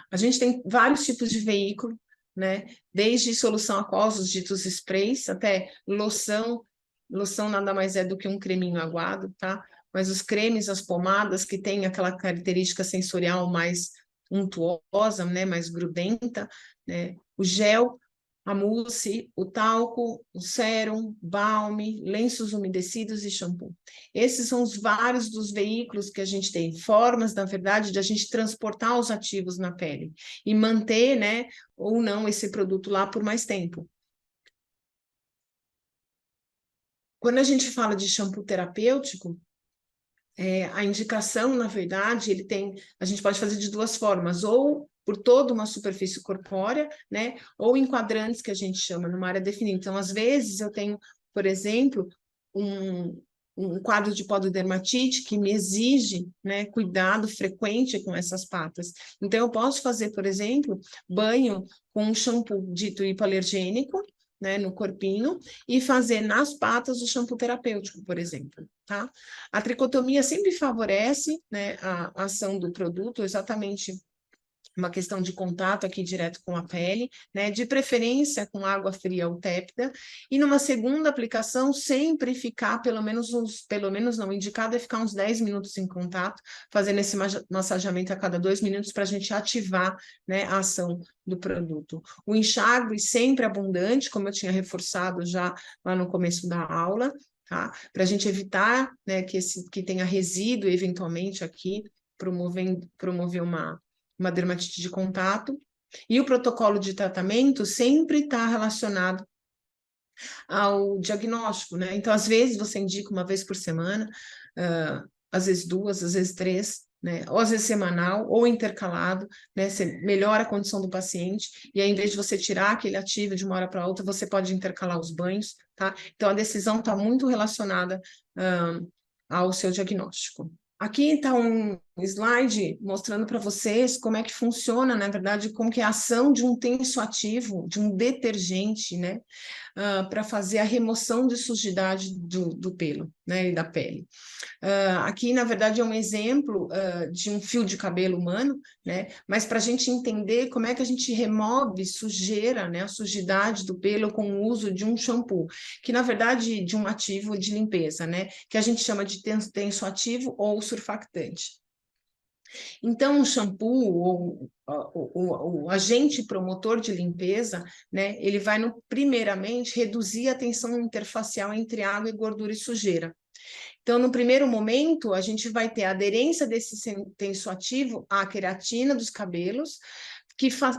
A gente tem vários tipos de veículo, né, desde solução aquosa, os ditos sprays, até loção. Loção nada mais é do que um creminho aguado, tá? Mas os cremes, as pomadas que têm aquela característica sensorial mais untuosa, né? Mais grudenta, né? O gel, a mousse, o talco, o sérum, balme, lenços umedecidos e shampoo. Esses são os vários dos veículos que a gente tem, formas, na verdade, de a gente transportar os ativos na pele e manter, né, ou não, esse produto lá por mais tempo. Quando a gente fala de shampoo terapêutico, a indicação, na verdade, a gente pode fazer de duas formas, ou por toda uma superfície corpórea, né, ou em quadrantes, que a gente chama, numa área definida. Então, às vezes, eu tenho, por exemplo, um quadro de pododermatite que me exige, né, cuidado frequente com essas patas. Então, eu posso fazer, por exemplo, banho com um shampoo dito hipoalergênico, né, no corpinho, e fazer nas patas o shampoo terapêutico, por exemplo, tá? A tricotomia sempre favorece, né, a ação do produto, exatamente uma questão de contato aqui direto com a pele, né, de preferência com água fria ou tépida, e numa segunda aplicação sempre ficar pelo menos não, indicado é ficar uns 10 minutos em contato, fazendo esse massageamento a cada 2 minutos para a gente ativar, né, a ação do produto. O enxágue sempre abundante, como eu tinha reforçado já lá no começo da aula, tá? Para a gente evitar, né, que tenha resíduo eventualmente aqui, promover uma dermatite de contato. E o protocolo de tratamento sempre está relacionado ao diagnóstico, né? Então, às vezes, você indica uma vez por semana, às vezes 2, às vezes 3, né? Ou às vezes semanal, ou intercalado, né? Você melhora a condição do paciente, e aí, em vez de você tirar aquele ativo de uma hora para outra, você pode intercalar os banhos, tá? Então, a decisão está muito relacionada ao seu diagnóstico. Aqui está um slide mostrando para vocês como é que funciona, na verdade, como que é a ação de um tensoativo, de um detergente, né, para fazer a remoção de sujidade do pelo, né, e da pele. Aqui, na verdade, é um exemplo de um fio de cabelo humano, né, mas para a gente entender como é que a gente remove sujeira, né, a sujidade do pelo com o uso de um shampoo, que, na verdade, de um ativo de limpeza, né, que a gente chama de tensoativo ou surfactante. Então, o shampoo ou o agente promotor de limpeza, né, ele vai, primeiramente, reduzir a tensão interfacial entre água e gordura e sujeira. Então, no primeiro momento, a gente vai ter a aderência desse tensoativo à queratina dos cabelos,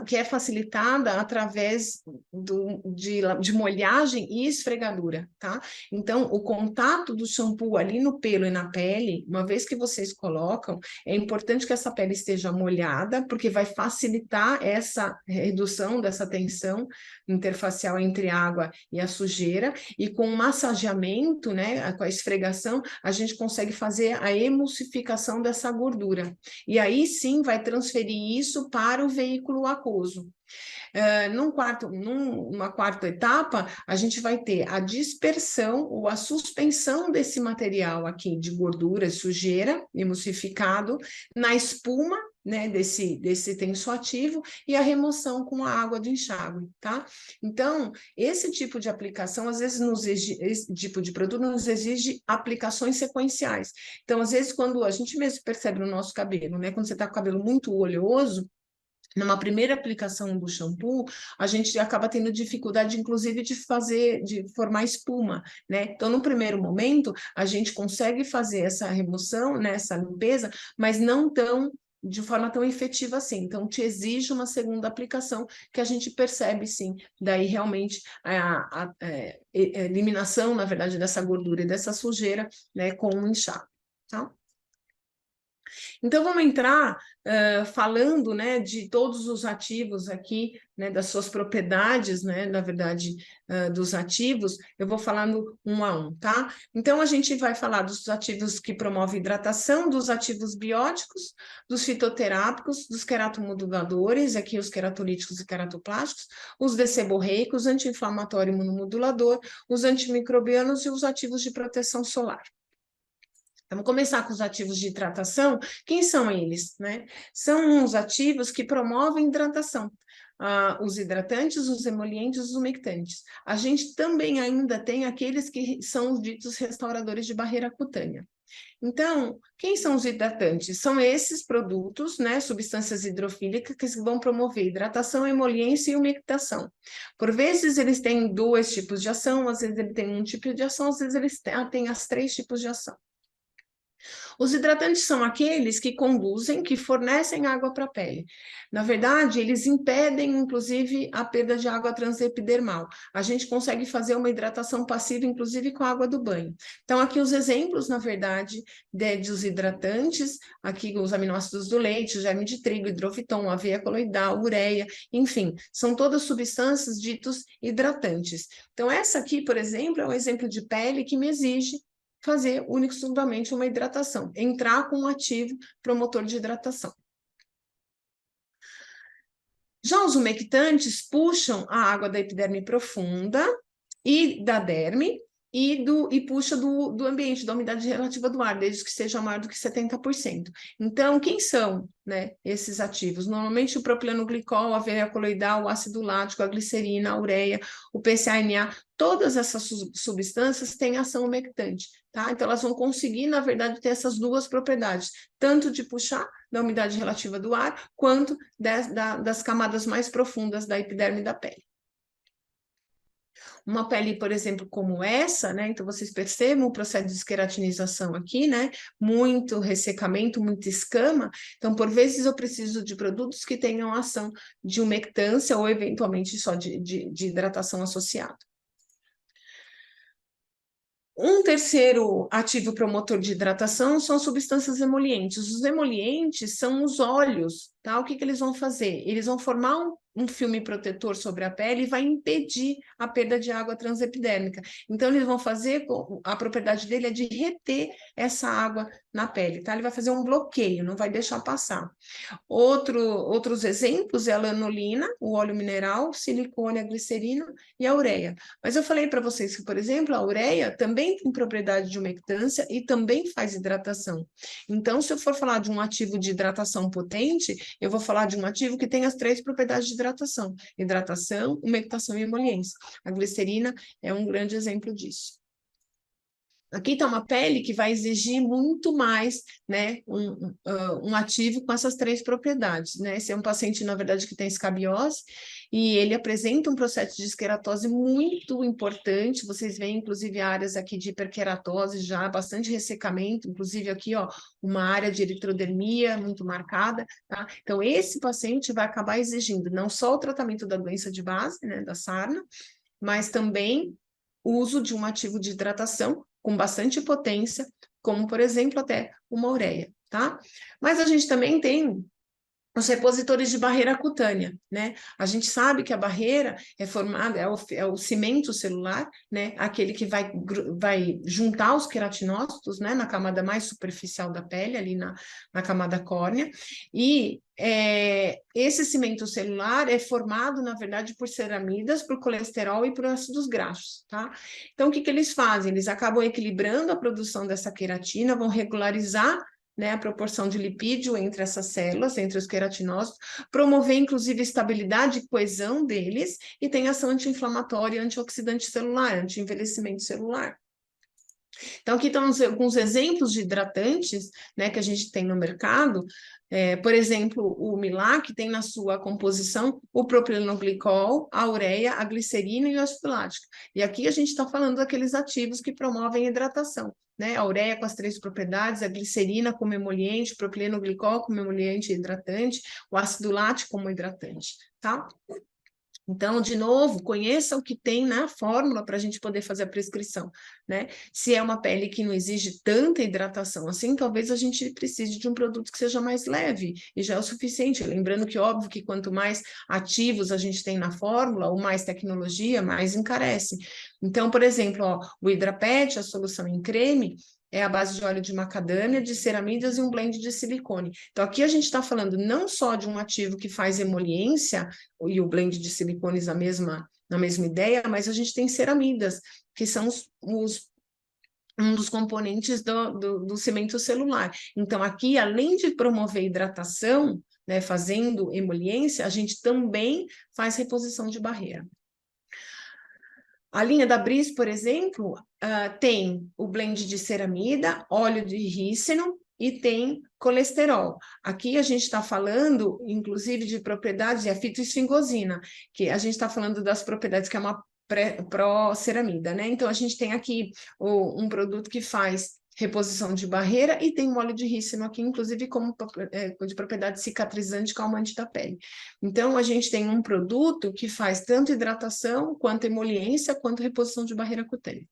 que é facilitada através de molhagem e esfregadura, tá? Então, o contato do shampoo ali no pelo e na pele, uma vez que vocês colocam, é importante que essa pele esteja molhada, porque vai facilitar essa redução dessa tensão interfacial entre a água e a sujeira, e com o massageamento, né, com a esfregação, a gente consegue fazer a emulsificação dessa gordura. E aí sim vai transferir isso para o veículo aquoso. Numa quarta etapa, a gente vai ter a dispersão ou a suspensão desse material aqui de gordura e sujeira emulsificado na espuma, né, desse tensoativo, e a remoção com a água de enxágue, tá? Então, esse tipo de aplicação, às vezes, esse tipo de produto nos exige aplicações sequenciais. Então, às vezes, quando a gente mesmo percebe no nosso cabelo, né, quando você está com o cabelo muito oleoso, numa primeira aplicação do shampoo, a gente acaba tendo dificuldade, inclusive, de formar espuma, né? Então, no primeiro momento, a gente consegue fazer essa remoção, né, essa limpeza, mas não de forma tão efetiva assim. Então, te exige uma segunda aplicação que a gente percebe, sim, daí realmente a eliminação, na verdade, dessa gordura e dessa sujeira, né, com o enxágue, tá? Então, vamos entrar falando, né, de todos os ativos aqui, né, das suas propriedades, né, na verdade, dos ativos, eu vou falando um a um, tá? Então, a gente vai falar dos ativos que promovem hidratação, dos ativos bióticos, dos fitoterápicos, dos queratomoduladores, aqui os queratolíticos e queratoplásticos, os desseborreicos, anti-inflamatório imunomodulador, os antimicrobianos e os ativos de proteção solar. Vamos começar com os ativos de hidratação. Quem são eles, né? São os ativos que promovem hidratação. Os hidratantes, os emolientes, os umectantes. A gente também ainda tem aqueles que são os ditos restauradores de barreira cutânea. Então, quem são os hidratantes? São esses produtos, né, substâncias hidrofílicas que vão promover hidratação, emoliência e umectação. Por vezes eles têm 2 tipos de ação, às vezes ele tem um tipo de ação, às vezes eles têm as 3 tipos de ação. Os hidratantes são aqueles que conduzem, que fornecem água para a pele. Na verdade, eles impedem, inclusive, a perda de água transepidermal. A gente consegue fazer uma hidratação passiva, inclusive, com a água do banho. Então, aqui os exemplos, na verdade, dos hidratantes, aqui os aminoácidos do leite, o germe de trigo, hidrofiton, aveia coloidal, ureia, enfim, são todas substâncias ditos hidratantes. Então, essa aqui, por exemplo, é um exemplo de pele que me exige fazer único e exclusivamente uma hidratação, entrar com um ativo promotor de hidratação. Já os umectantes puxam a água da epiderme profunda e da derme e puxa do ambiente, da umidade relativa do ar, desde que seja maior do que 70%. Então, quem são, né, esses ativos? Normalmente o propilenoglicol, a aveia coloidal, o ácido lático, a glicerina, a ureia, o PCA-NA, todas essas substâncias têm ação umectante, tá? Então, elas vão conseguir, na verdade, ter essas 2 propriedades, tanto de puxar da umidade relativa do ar, quanto das camadas mais profundas da epiderme da pele. Uma pele, por exemplo, como essa, né? Então, vocês percebam o processo de esqueratinização aqui, né? Muito ressecamento, muita escama. Então, por vezes, eu preciso de produtos que tenham ação de umectância ou, eventualmente, só de hidratação associada. Um terceiro ativo promotor de hidratação são substâncias emolientes. Os emolientes são os óleos, tá? O que que eles vão fazer? Eles vão formar um filme protetor sobre a pele e vai impedir a perda de água transepidérmica. Então, eles vão fazer, a propriedade dele é de reter essa água na pele, tá? Ele vai fazer um bloqueio, não vai deixar passar. Outros exemplos é a lanolina, o óleo mineral, silicone, a glicerina e a ureia. Mas eu falei para vocês que, por exemplo, a ureia também tem propriedade de umectância e também faz hidratação. Então, se eu for falar de um ativo de hidratação potente, eu vou falar de um ativo que tem as 3 propriedades de hidratação: hidratação, umectação e emoliência. A glicerina é um grande exemplo disso. Aqui está uma pele que vai exigir muito mais, né, um ativo com essas 3 propriedades, né? Esse é um paciente, na verdade, que tem escabiose, e ele apresenta um processo de esqueratose muito importante. Vocês veem, inclusive, áreas aqui de hiperqueratose já, bastante ressecamento, inclusive aqui, ó, uma área de eritrodermia muito marcada, tá? Então, esse paciente vai acabar exigindo não só o tratamento da doença de base, né, da sarna, mas também o uso de um ativo de hidratação com bastante potência, como, por exemplo, até uma ureia, tá? Mas a gente também tem os repositores de barreira cutânea, né? A gente sabe que a barreira é formada, é o cimento celular, né? Aquele que vai juntar os queratinócitos, né? Na camada mais superficial da pele, ali na camada córnea, e esse cimento celular é formado, na verdade, por ceramidas, por colesterol e por ácidos graxos, tá? Então, o que que eles fazem? Eles acabam equilibrando a produção dessa queratina, vão regularizar, né, a proporção de lipídio entre essas células, entre os queratinócitos, promover, inclusive, a estabilidade e coesão deles, e tem ação anti-inflamatória e antioxidante celular, anti-envelhecimento celular. Então, aqui estão alguns exemplos de hidratantes, né, que a gente tem no mercado. Por exemplo, o Milac tem na sua composição o propilenoglicol, a ureia, a glicerina e o ácido lático. E aqui a gente está falando daqueles ativos que promovem hidratação, né? A ureia com as 3 propriedades, a glicerina como emoliente, o propilenoglicol como emoliente e hidratante, o ácido lático como hidratante, tá? Então, de novo, conheça o que tem na fórmula para a gente poder fazer a prescrição, né? Se é uma pele que não exige tanta hidratação assim, talvez a gente precise de um produto que seja mais leve, e já é o suficiente. Lembrando que, óbvio, que quanto mais ativos a gente tem na fórmula, ou mais tecnologia, mais encarece. Então, por exemplo, ó, o Hidrapet, a solução em creme, é a base de óleo de macadâmia, de ceramidas e um blend de silicone. Então, aqui a gente está falando não só de um ativo que faz emoliência, e o blend de silicones na mesma ideia, mas a gente tem ceramidas, que são um dos componentes do cimento celular. Então, aqui, além de promover hidratação, né, fazendo emoliência, a gente também faz reposição de barreira. A linha da Bris, por exemplo, tem o blend de ceramida, óleo de rícino e tem colesterol. Aqui a gente está falando, inclusive, de propriedades, a fitoesfingosina, que a gente está falando das propriedades que é uma pró-ceramida, né? Então, a gente tem aqui um produto que faz reposição de barreira e tem um óleo de rícino aqui, inclusive, como de propriedade cicatrizante, calmante da pele. Então, a gente tem um produto que faz tanto hidratação, quanto emoliência, quanto reposição de barreira cutânea.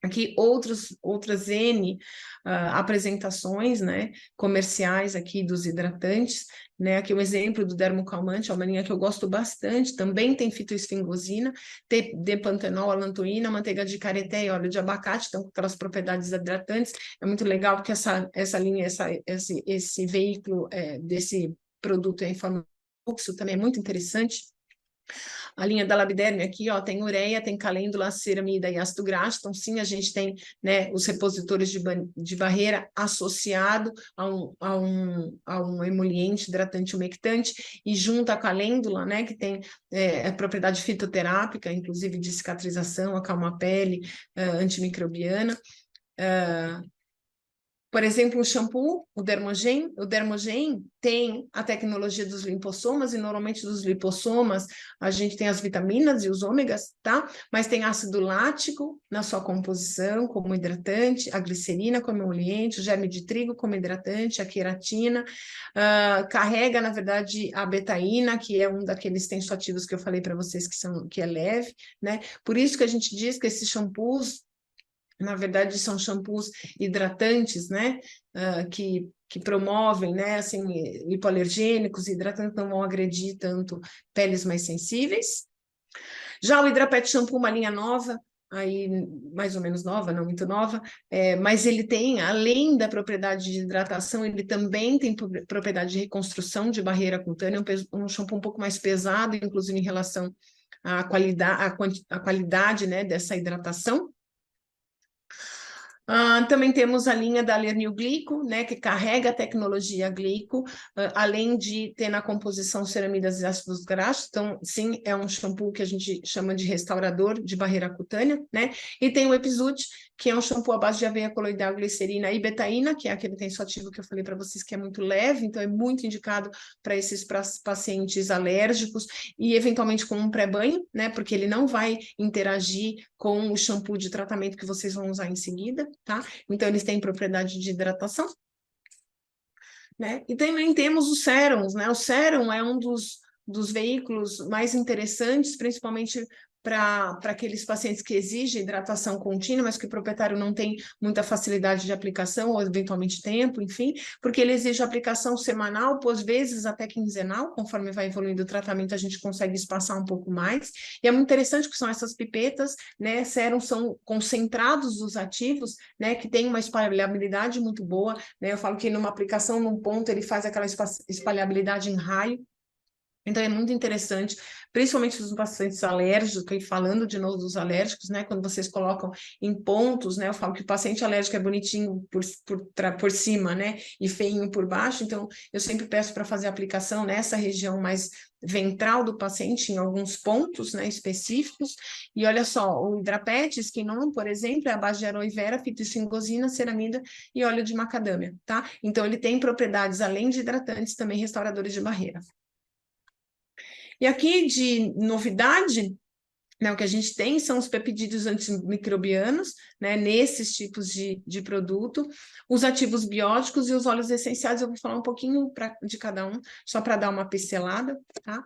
Aqui outras N apresentações, né, comerciais aqui dos hidratantes, né, aqui um exemplo do dermocalmante, é uma linha que eu gosto bastante, também tem fitoesfingosina, tem depantenol, alantoína, manteiga de careté e óleo de abacate, então com aquelas propriedades hidratantes. É muito legal porque essa linha, esse veículo desse produto em forma de fluxo também é muito interessante. A linha da Labiderme aqui, ó, tem ureia, tem calêndula, ceramida e ácido graxo. Então, sim, a gente tem, né, os repositores de barreira associado a um emoliente, hidratante, umectante, e junto à calêndula, né, que tem a propriedade fitoterápica, inclusive de cicatrização, acalma a pele, antimicrobiana. Por exemplo, o shampoo, o Dermogen tem a tecnologia dos lipossomas, e normalmente dos lipossomas a gente tem as vitaminas e os ômegas, tá? Mas tem ácido lático na sua composição, como hidratante, a glicerina como emoliente, o germe de trigo como hidratante, a queratina, carrega, na verdade, a betaína, que é um daqueles tensoativos que eu falei para vocês que é leve, né? Por isso que a gente diz que esses shampoos, na verdade, são shampoos hidratantes, né? Que promovem, né? Assim, hipoalergênicos, hidratantes, não vão agredir tanto peles mais sensíveis. Já o Hydra Pet Shampoo, uma linha nova, aí mais ou menos nova, não muito nova, mas ele tem, além da propriedade de hidratação, ele também tem propriedade de reconstrução de barreira cutânea, um shampoo um pouco mais pesado, inclusive em relação à qualidade, né, dessa hidratação. Também temos a linha da Alernil Glico, né, que carrega a tecnologia glico, além de ter na composição ceramidas e ácidos graxos. Então, sim, é um shampoo que a gente chama de restaurador de barreira cutânea, né? E tem o Episute, que é um shampoo à base de aveia coloidal, glicerina e betaína, que é aquele tensoativo que eu falei para vocês que é muito leve, então é muito indicado para esses pacientes alérgicos e eventualmente com um pré-banho, né? Porque ele não vai interagir com o shampoo de tratamento que vocês vão usar em seguida, tá? Então eles têm propriedade de hidratação, né? E também temos os sérums, né? O sérum é um dos veículos mais interessantes, principalmente para aqueles pacientes que exigem hidratação contínua, mas que o proprietário não tem muita facilidade de aplicação, ou eventualmente tempo, enfim, porque ele exige aplicação semanal, por vezes até quinzenal, conforme vai evoluindo o tratamento, a gente consegue espaçar um pouco mais, e é muito interessante que são essas pipetas, né, sérums são concentrados dos ativos, né, que tem uma espalhabilidade muito boa, né, eu falo que numa aplicação, num ponto, ele faz aquela espalhabilidade em raio. Então, é muito interessante, principalmente os pacientes alérgicos, e falando de novo dos alérgicos, né? Quando vocês colocam em pontos, né? Eu falo que o paciente alérgico é bonitinho por cima, né? E feinho por baixo, então eu sempre peço para fazer a aplicação nessa região mais ventral do paciente, em alguns pontos, né? Específicos. E olha só, o Hidrapet Skinon, por exemplo, é a base de aloe vera, fitoxingosina, ceramida e óleo de macadâmia, tá? Então, ele tem propriedades, além de hidratantes, também restauradores de barreira. E aqui de novidade, né, o que a gente tem são os peptídeos antimicrobianos, né, nesses tipos de produto, os ativos bióticos e os óleos essenciais. Eu vou falar um pouquinho de cada um, só para dar uma pincelada, tá?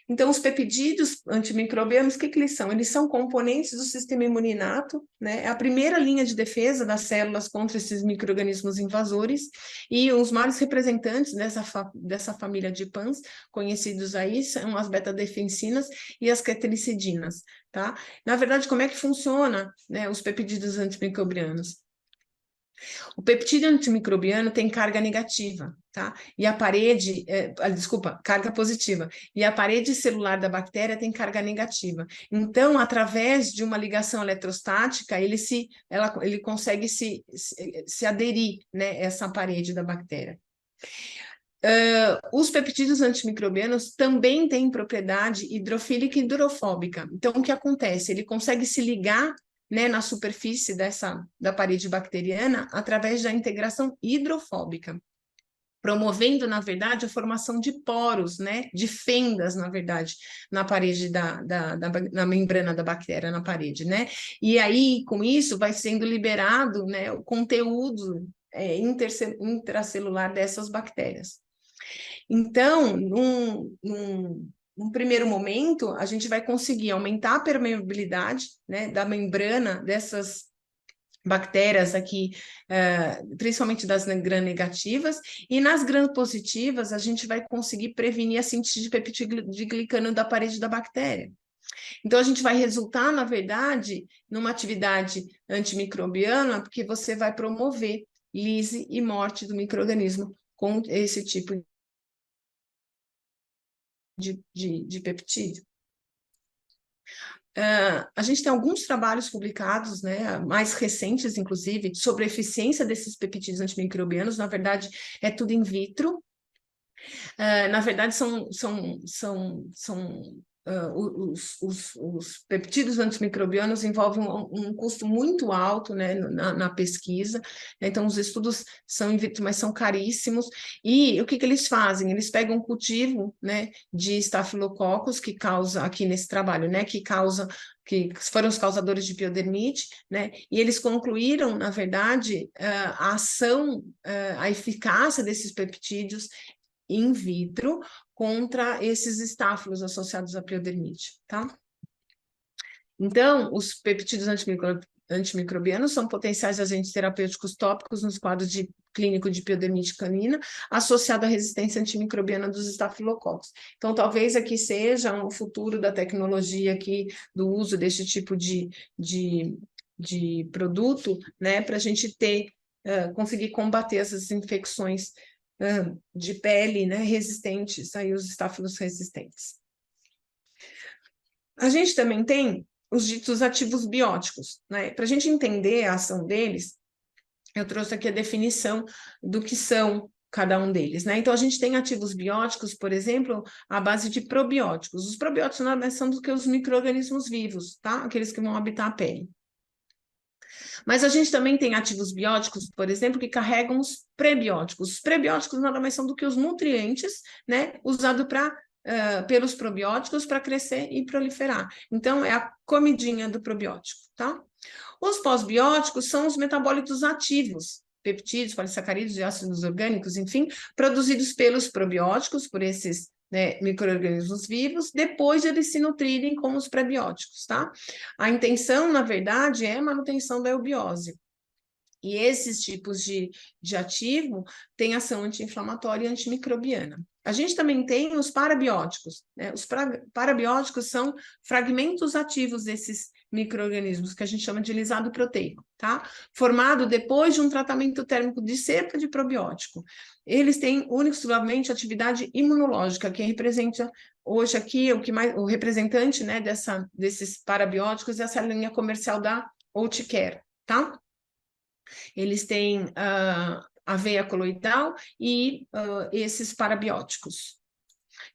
Então, os peptídeos antimicrobianos, o que eles são? Eles são componentes do sistema imuninato, né? É a primeira linha de defesa das células contra esses micro-organismos invasores, e os maiores representantes dessa família de PANs, conhecidos aí, são as beta-defensinas e as quetelicidinas, tá? Na verdade, como é que funciona, né, os peptídeos antimicrobianos? O peptídeo antimicrobiano tem carga negativa, tá? E a parede, carga positiva. E a parede celular da bactéria tem carga negativa. Então, através de uma ligação eletrostática, ele consegue se aderir, né, essa parede da bactéria. Os peptídeos antimicrobianos também têm propriedade hidrofílica e hidrofóbica. Então, o que acontece? Ele consegue se ligar, né, na superfície da parede bacteriana através da integração hidrofóbica, promovendo, na verdade, a formação de poros, né, de fendas, na verdade, na parede na membrana da bactéria, na parede, né? E aí, com isso, vai sendo liberado, né, o conteúdo intracelular dessas bactérias. Então, num primeiro momento, a gente vai conseguir aumentar a permeabilidade, né, da membrana dessas bactérias aqui, principalmente das gram-negativas, e nas gram-positivas a gente vai conseguir prevenir a síntese de peptidoglicano da parede da bactéria. Então, a gente vai resultar, na verdade, numa atividade antimicrobiana, porque você vai promover lise e morte do micro-organismo com esse tipo de peptídeo. A gente tem alguns trabalhos publicados, né, mais recentes, inclusive, sobre a eficiência desses peptídeos antimicrobianos. Na verdade, é tudo in vitro. Na verdade, são os peptídeos antimicrobianos envolvem um custo muito alto, né, na pesquisa. Então, os estudos são in vitro, mas são caríssimos. E o que eles fazem? Eles pegam um cultivo, né, de estafilococcus, que causa, aqui nesse trabalho, né, que foram os causadores de piodermite, né, e eles concluíram, na verdade, a ação, a eficácia desses peptídeos in vitro contra esses estáfilos associados à piodermite, tá? Então, os peptídeos antimicrobianos são potenciais agentes terapêuticos tópicos nos quadros clínico de piodermite canina, associado à resistência antimicrobiana dos estafilococos. Então, talvez aqui seja um futuro da tecnologia aqui, do uso desse tipo de produto, né, para a gente conseguir combater essas infecções de pele, né, resistentes, aí os estáfilos resistentes. A gente também tem os ditos ativos bióticos, né? Para a gente entender a ação deles, eu trouxe aqui a definição do que são cada um deles, né? Então, a gente tem ativos bióticos, por exemplo, à base de probióticos. Os probióticos nada mais são do que os micro-organismos vivos, tá? Aqueles que vão habitar a pele. Mas a gente também tem ativos bióticos, por exemplo, que carregam os prebióticos. Os prebióticos nada mais são do que os nutrientes, né, usados pelos probióticos para crescer e proliferar. Então, é a comidinha do probiótico, tá? Os pós-bióticos são os metabólitos ativos, peptídeos, polissacarídeos e ácidos orgânicos, enfim, produzidos pelos probióticos, por esses, né, micro-organismos vivos, depois de eles se nutrirem com os prebióticos, tá? A intenção, na verdade, é a manutenção da eubiose. E esses tipos de ativo têm ação anti-inflamatória e antimicrobiana. A gente também tem os parabióticos, né? Os parabióticos são fragmentos ativos desses micro-organismos, que a gente chama de lisado proteico, tá? Formado depois de um tratamento térmico de cerca de probiótico. Eles têm unicamente atividade imunológica, que representa hoje aqui o representante, né, desses parabióticos, essa linha comercial da Outcare, tá? Eles têm aveia coloidal e esses parabióticos.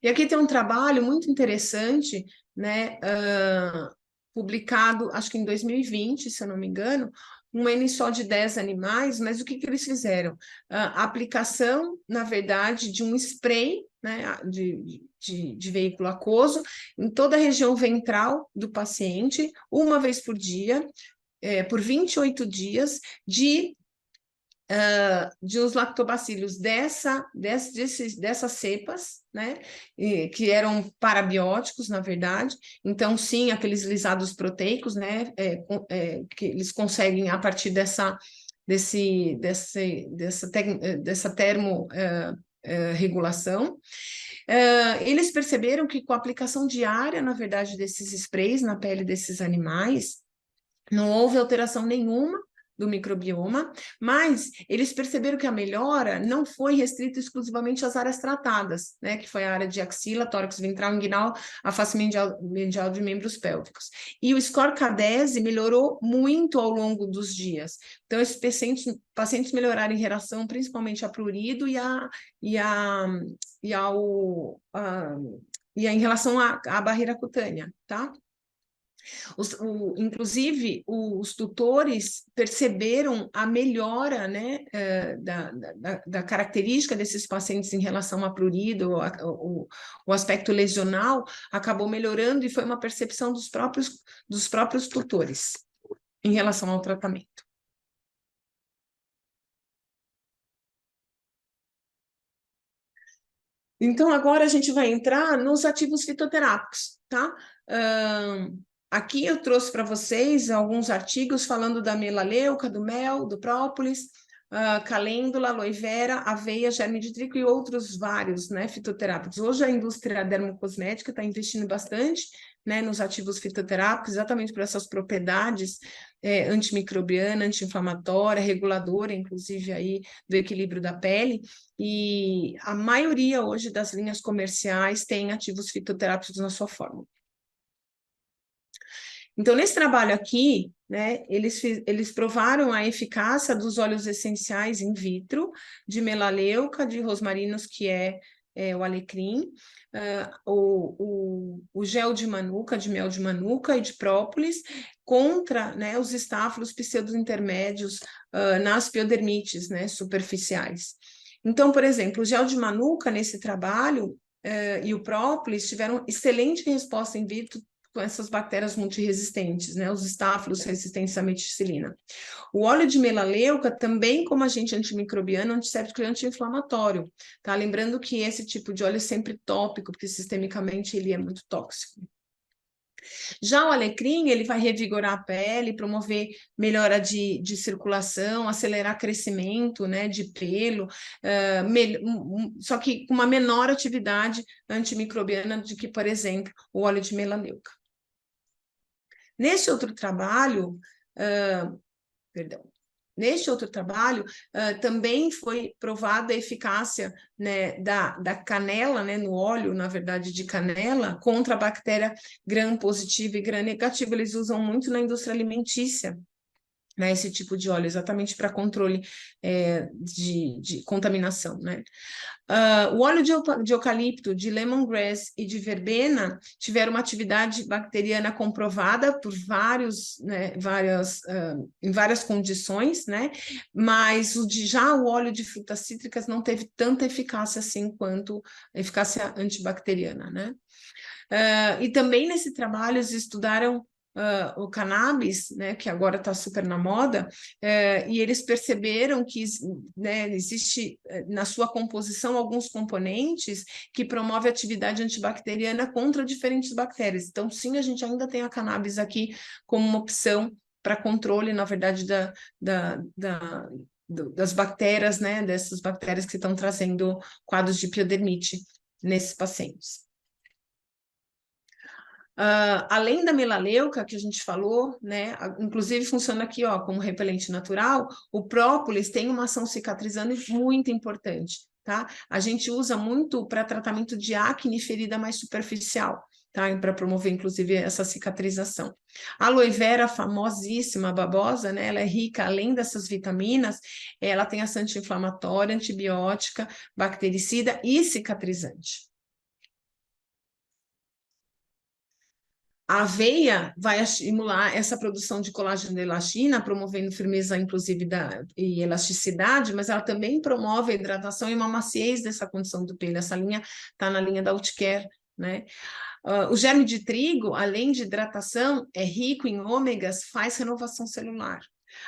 E aqui tem um trabalho muito interessante, né, publicado, acho que em 2020, se eu não me engano, um N só de 10 animais, mas o que eles fizeram? A aplicação, na verdade, de um spray, né, de veículo aquoso em toda a região ventral do paciente, uma vez por dia, por 28 dias, de os lactobacilos dessas cepas, né, que eram parabióticos, na verdade. Então, sim, aqueles lisados proteicos, né, que eles conseguem, a partir dessa termorregulação. Eles perceberam que com a aplicação diária, na verdade, desses sprays na pele desses animais, não houve alteração nenhuma do microbioma, mas eles perceberam que a melhora não foi restrita exclusivamente às áreas tratadas, né, que foi a área de axila, tórax ventral, inguinal, a face medial de membros pélvicos. E o score K10 melhorou muito ao longo dos dias. Então, esses pacientes melhoraram em relação principalmente a prurido e em relação à barreira cutânea, tá? Inclusive, os tutores perceberam a melhora, né, da característica desses pacientes em relação à prurido, o aspecto lesional acabou melhorando e foi uma percepção dos próprios tutores em relação ao tratamento. Então, agora a gente vai entrar nos ativos fitoterápicos, tá? Aqui eu trouxe para vocês alguns artigos falando da melaleuca, do mel, do própolis, calêndula, aloe vera, aveia, germe de trigo e outros vários, né, fitoterápicos. Hoje a indústria dermocosmética está investindo bastante, né, nos ativos fitoterápicos, exatamente por essas propriedades antimicrobiana, anti-inflamatória, reguladora, inclusive aí do equilíbrio da pele, e a maioria hoje das linhas comerciais tem ativos fitoterápicos na sua fórmula. Então, nesse trabalho aqui, né, eles provaram a eficácia dos óleos essenciais in vitro de melaleuca, de rosmarinos, que é o alecrim, o gel de manuka, de mel de manuka e de própolis, contra, né, os estáfilos pseudo-intermédios nas piodermites, né, superficiais. Então, por exemplo, o gel de manuka, nesse trabalho, e o própolis tiveram excelente resposta in vitro com essas bactérias multiresistentes, né, os estáfilos resistentes à meticilina. O óleo de melaleuca também como agente antimicrobiano, antisséptico e anti-inflamatório, tá? Lembrando que esse tipo de óleo é sempre tópico, porque sistemicamente ele é muito tóxico. Já o alecrim, ele vai revigorar a pele, promover melhora de circulação, acelerar crescimento, né, de pelo, só que com uma menor atividade antimicrobiana do que, por exemplo, o óleo de melaleuca. Nesse outro trabalho, também foi provada a eficácia, né, da canela, né, no óleo, na verdade, de canela, contra a bactéria gram-positiva e gram-negativa. Eles usam muito na indústria alimentícia, né, esse tipo de óleo, exatamente para controle de contaminação, né? O óleo de eucalipto, de lemongrass e de verbena tiveram uma atividade bacteriana comprovada por em várias condições, né? Mas já o óleo de frutas cítricas não teve tanta eficácia assim quanto a eficácia antibacteriana, né? E também nesse trabalho eles estudaram o cannabis, né, que agora está super na moda, e eles perceberam que, né, existe na sua composição alguns componentes que promovem atividade antibacteriana contra diferentes bactérias. Então, sim, a gente ainda tem a cannabis aqui como uma opção para controle, na verdade, das bactérias, né, dessas bactérias que estão trazendo quadros de piodermite nesses pacientes. Além da melaleuca que a gente falou, né, inclusive funciona aqui, ó, como repelente natural, o própolis tem uma ação cicatrizante muito importante, tá? A gente usa muito para tratamento de acne e ferida mais superficial, tá? Para promover, inclusive, essa cicatrização. A aloe vera, famosíssima, babosa, né? Ela é rica, além dessas vitaminas, ela tem ação anti-inflamatória, antibiótica, bactericida e cicatrizante. A aveia vai estimular essa produção de colágeno e elastina, promovendo firmeza, inclusive, e elasticidade, mas ela também promove a hidratação e uma maciez dessa condição do pelo. Essa linha está na linha da Outcare, né? O germe de trigo, além de hidratação, é rico em ômegas, faz renovação celular.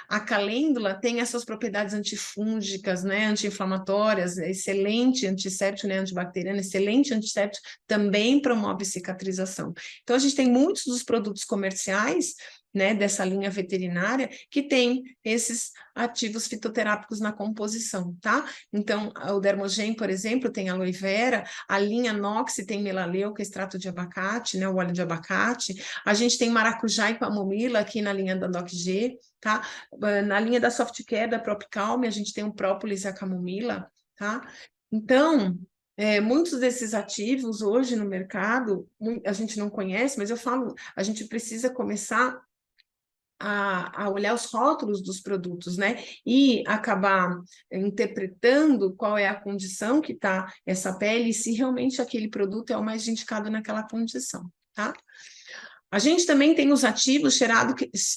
A calêndula tem essas propriedades antifúngicas, né, anti-inflamatórias, excelente antisséptico, né, antibacteriano, excelente antisséptico, também promove cicatrização. Então, a gente tem muitos dos produtos comerciais, né, dessa linha veterinária, que tem esses ativos fitoterápicos na composição, tá? Então, o Dermogen, por exemplo, tem aloe vera, a linha Nox tem melaleuca, extrato de abacate, né, o óleo de abacate, a gente tem maracujá e camomila aqui na linha da DocG, tá? Na linha da Softcare, da Propicalme, a gente tem o própolis e a camomila, tá? Então, muitos desses ativos hoje no mercado, a gente não conhece, mas eu falo, a gente precisa começar a olhar os rótulos dos produtos, né? E acabar interpretando qual é a condição que está essa pele e se realmente aquele produto é o mais indicado naquela condição, tá? A gente também tem os ativos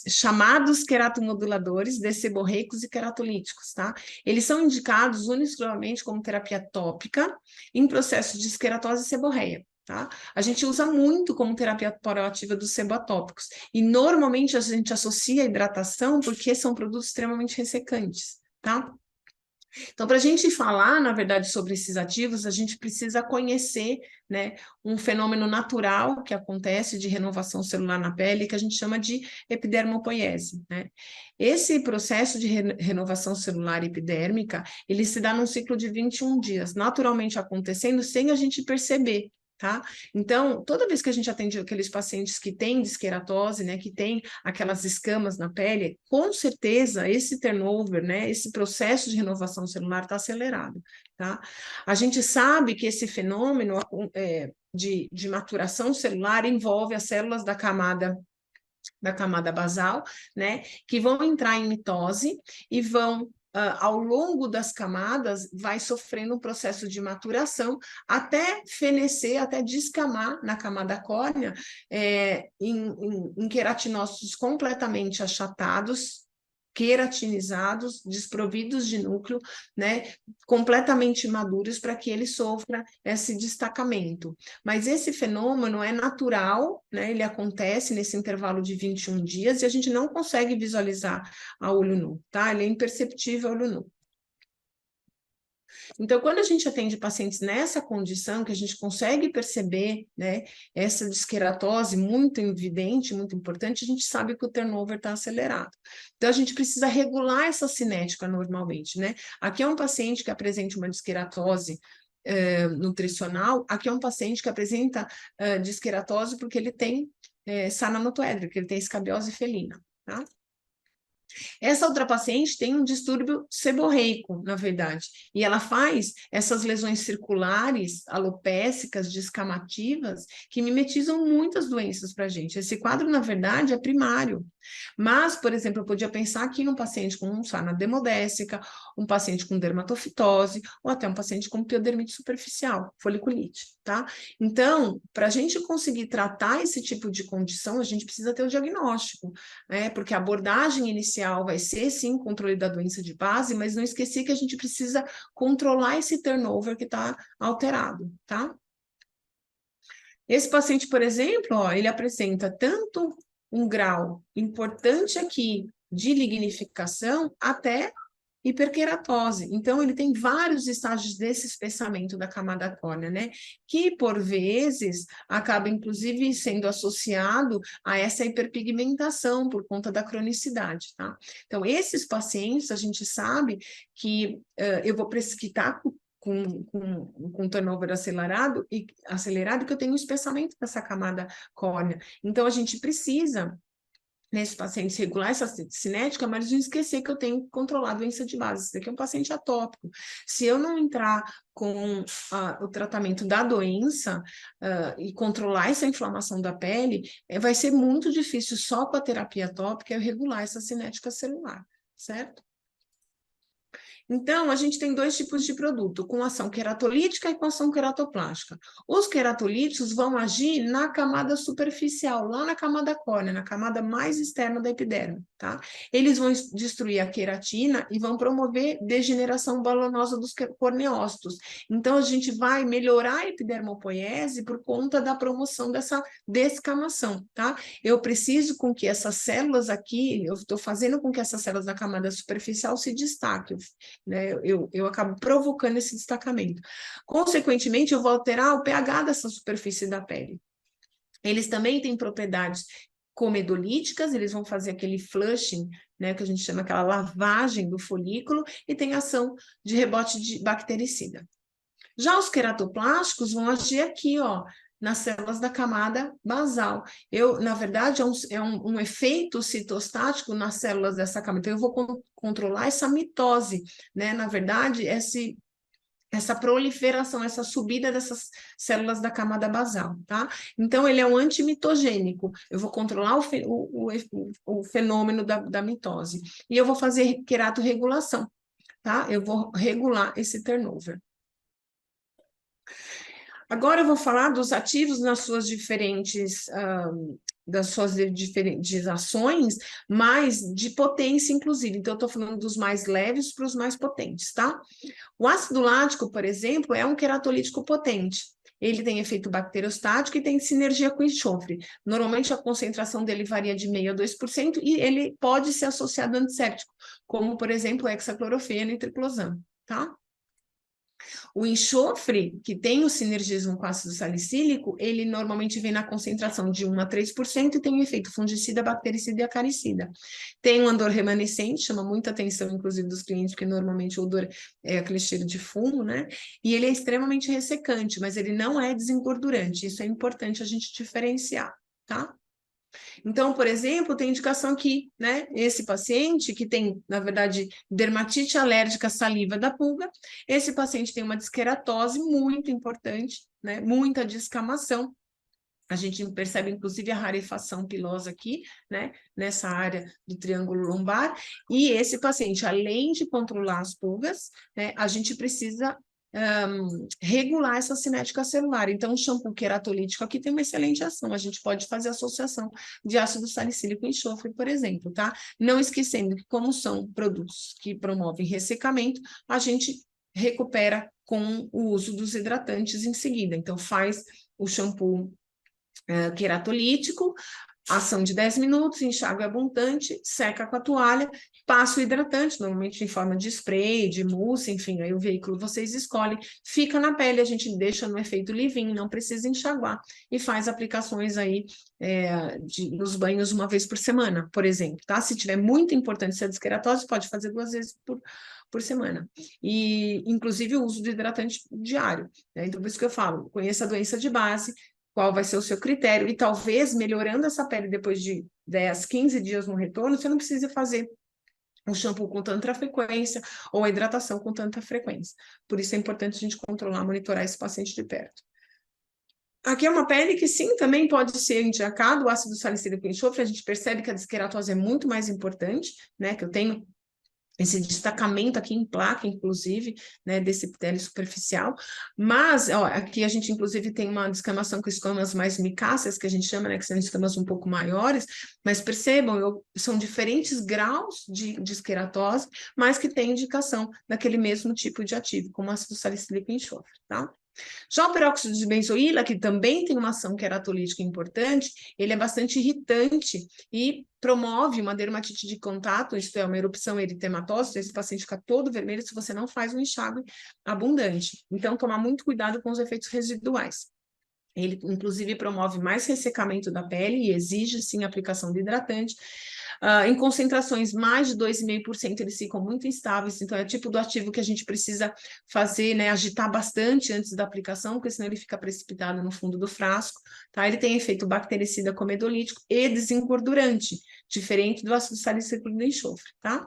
chamados queratomoduladores, seborreicos e queratolíticos, tá? Eles são indicados unicamente como terapia tópica em processo de esqueratose e seborreia, tá? A gente usa muito como terapia proativa dos seboatópicos e normalmente a gente associa a hidratação porque são produtos extremamente ressecantes, tá? Então, para a gente falar, na verdade, sobre esses ativos, a gente precisa conhecer, né, um fenômeno natural que acontece de renovação celular na pele, que a gente chama de epidermopoiese, né? Esse processo de renovação celular epidérmica, ele se dá num ciclo de 21 dias, naturalmente acontecendo sem a gente perceber, tá? Então, toda vez que a gente atende aqueles pacientes que têm disqueratose, né, que tem aquelas escamas na pele, com certeza esse turnover, né, esse processo de renovação celular está acelerado, tá? A gente sabe que esse fenômeno de maturação celular envolve as células da camada basal, né, que vão entrar em mitose e vão ao longo das camadas, vai sofrendo um processo de maturação até fenecer, até descamar na camada córnea, em queratinócitos completamente achatados, queratinizados, desprovidos de núcleo, né, completamente maduros para que ele sofra esse destacamento. Mas esse fenômeno é natural, né, ele acontece nesse intervalo de 21 dias e a gente não consegue visualizar a olho nu, tá? Ele é imperceptível a olho nu. Então, quando a gente atende pacientes nessa condição, que a gente consegue perceber, né, essa disqueratose muito evidente, muito importante, a gente sabe que o turnover está acelerado. Então, a gente precisa regular essa cinética normalmente, né? Aqui é um paciente que apresenta uma disqueratose nutricional, aqui é um paciente que apresenta disqueratose porque ele tem sana notoédrica, ele tem escabiose felina, tá? Essa outra paciente tem um distúrbio seborreico, na verdade, e ela faz essas lesões circulares, alopécicas, descamativas, que mimetizam muitas doenças para a gente. Esse quadro, na verdade, é primário. Mas, por exemplo, eu podia pensar aqui num paciente com sarna demodécica, um paciente com dermatofitose, ou até um paciente com piodermite superficial, foliculite, tá? Então, para a gente conseguir tratar esse tipo de condição, a gente precisa ter o diagnóstico, né? Porque a abordagem inicial vai ser, sim, controle da doença de base, mas não esquecer que a gente precisa controlar esse turnover que está alterado, tá? Esse paciente, por exemplo, ó, ele apresenta tanto um grau importante aqui de lignificação até hiperqueratose. Então, ele tem vários estágios desse espessamento da camada córnea, né? Que, por vezes, acaba, inclusive, sendo associado a essa hiperpigmentação por conta da cronicidade, tá? Então, esses pacientes, a gente sabe que eu vou prescritar com turnover acelerado, que eu tenho um espessamento dessa camada córnea. Então, a gente precisa, nesses pacientes, regular essa cinética, mas não esquecer que eu tenho que controlar a doença de base. Esse aqui é um paciente atópico. Se eu não entrar com o tratamento da doença e controlar essa inflamação da pele, vai ser muito difícil só com a terapia atópica eu regular essa cinética celular, certo? Então, a gente tem dois tipos de produto, com ação queratolítica e com ação queratoplástica. Os queratolíticos vão agir na camada superficial, lá na camada córnea, na camada mais externa da epiderme, tá? Eles vão destruir a queratina e vão promover degeneração balonosa dos corneócitos. Então, a gente vai melhorar a epidermopoiese por conta da promoção dessa descamação, tá? Eu preciso com que essas células aqui, eu estou fazendo com que essas células da camada superficial se destaquem, né? Eu acabo provocando esse destacamento. Consequentemente, eu vou alterar o pH dessa superfície da pele. Eles também têm propriedades comedolíticas, eles vão fazer aquele flushing, né, que a gente chama aquela lavagem do folículo, e tem ação de rebote de bactericida. Já os queratoplásticos vão agir aqui, ó, nas células da camada basal. Na verdade, é um efeito citostático nas células dessa camada. Então, eu vou controlar essa mitose, né? Na verdade, essa proliferação, essa subida dessas células da camada basal, tá? Então, ele é um antimitogênico. Eu vou controlar o fenômeno da mitose. E eu vou fazer queratorregulação, tá? Eu vou regular esse turnover. Agora eu vou falar dos ativos nas suas diferentes ações, mas de potência, inclusive. Então, eu estou falando dos mais leves para os mais potentes, tá? O ácido lático, por exemplo, é um queratolítico potente. Ele tem efeito bacteriostático e tem sinergia com enxofre. Normalmente, a concentração dele varia de 0,5% a 2% e ele pode ser associado a antisséptico, como, por exemplo, hexaclorofeno e triclosan, tá? O enxofre, que tem o sinergismo com ácido salicílico, ele normalmente vem na concentração de 1 a 3% e tem o efeito fungicida, bactericida e acaricida. Tem um odor remanescente, chama muita atenção, inclusive, dos clientes, porque normalmente o odor é aquele cheiro de fumo, né? E ele é extremamente ressecante, mas ele não é desengordurante. Isso é importante a gente diferenciar, tá? Então, por exemplo, tem indicação aqui, né? Esse paciente que tem, na verdade, dermatite alérgica à saliva da pulga, esse paciente tem uma disqueratose muito importante, né? Muita descamação. A gente percebe, inclusive, a rarefação pilosa aqui, né, nessa área do triângulo lombar, e esse paciente, além de controlar as pulgas, né, a gente precisa regular essa cinética celular. Então, o shampoo queratolítico aqui tem uma excelente ação, a gente pode fazer associação de ácido salicílico e enxofre, por exemplo, tá? Não esquecendo que, como são produtos que promovem ressecamento, a gente recupera com o uso dos hidratantes em seguida. Então, faz o shampoo queratolítico, ação de 10 minutos, enxágue abundante, seca com a toalha, passa o hidratante, normalmente em forma de spray, de mousse, enfim, aí o veículo vocês escolhem, fica na pele, a gente deixa no efeito leave-in, não precisa enxaguar, e faz aplicações aí nos banhos uma vez por semana, por exemplo, tá? Se tiver muito importante ser desqueratose, pode fazer 2 vezes por semana. E, inclusive, o uso do hidratante diário, né? Então, por isso que eu falo, conheça a doença de base, qual vai ser o seu critério, e talvez melhorando essa pele depois de 10, 15 dias no retorno, você não precisa fazer o shampoo com tanta frequência ou a hidratação com tanta frequência. Por isso é importante a gente controlar, monitorar esse paciente de perto. Aqui é uma pele que sim, também pode ser indicado o ácido salicílico e enxofre, a gente percebe que a desqueratose é muito mais importante, né, que eu tenho esse destacamento aqui em placa, inclusive, né, desse epitélio superficial, mas, ó, aqui a gente, inclusive, tem uma descamação com escamas mais micáceas, que a gente chama, né, que são escamas um pouco maiores, mas percebam, são diferentes graus de esqueratose, mas que têm indicação daquele mesmo tipo de ativo, como ácido salicílico e enxofre, tá? Já o peróxido de benzoíla, que também tem uma ação queratolítica importante, ele é bastante irritante e promove uma dermatite de contato, isto é, uma erupção eritematosa, esse paciente fica todo vermelho se você não faz um enxágue abundante. Então, tomar muito cuidado com os efeitos residuais. Ele, inclusive, promove mais ressecamento da pele e exige, sim, a aplicação de hidratante. Em concentrações mais de 2,5%, eles ficam muito instáveis, então é o tipo do ativo que a gente precisa fazer, né, agitar bastante antes da aplicação, porque senão ele fica precipitado no fundo do frasco, tá? Ele tem efeito bactericida comedolítico e desengordurante, diferente do ácido salicílico e do enxofre, tá?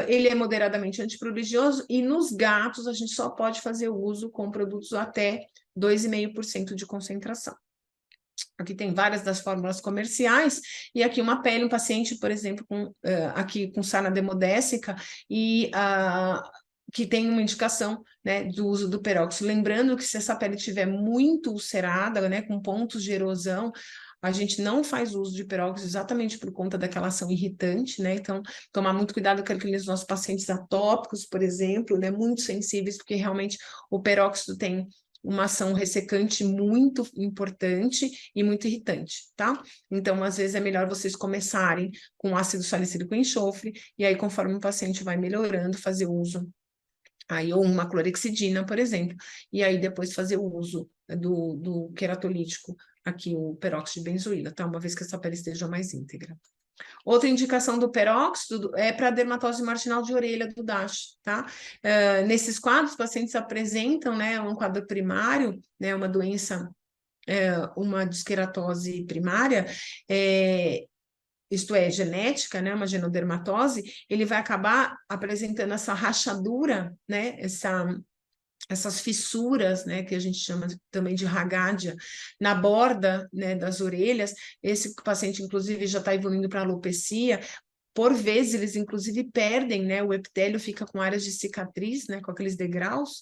Ele é moderadamente antiprodigioso e nos gatos a gente só pode fazer uso com produtos até 2,5% de concentração. Aqui tem várias das fórmulas comerciais, e aqui uma pele, um paciente, por exemplo, aqui com sarna demodésica, e que tem uma indicação, né, do uso do peróxido. Lembrando que se essa pele estiver muito ulcerada, né, com pontos de erosão, a gente não faz uso de peróxido exatamente por conta daquela ação irritante, né? Então, tomar muito cuidado com aqueles nossos pacientes atópicos, por exemplo, né, muito sensíveis, porque realmente o peróxido tem uma ação ressecante muito importante e muito irritante, tá? Então, às vezes, é melhor vocês começarem com ácido salicílico e enxofre, e aí, conforme o paciente vai melhorando, fazer uso, aí, ou uma clorexidina, por exemplo, e aí depois fazer o uso do queratolítico, aqui, o peróxido de benzoíla, tá? Uma vez que essa pele esteja mais íntegra. Outra indicação do peróxido é para dermatose marginal de orelha do DASH, tá? Nesses quadros, os pacientes apresentam, né, um quadro primário, né, uma doença, uma desqueratose primária, isto é, genética, né, uma genodermatose, ele vai acabar apresentando essa rachadura, né, essas fissuras, né, que a gente chama também de ragádia, na borda, né, das orelhas. Esse paciente, inclusive, já está evoluindo para alopecia. Por vezes, eles, inclusive, perdem, né, o epitélio fica com áreas de cicatriz, né, com aqueles degraus.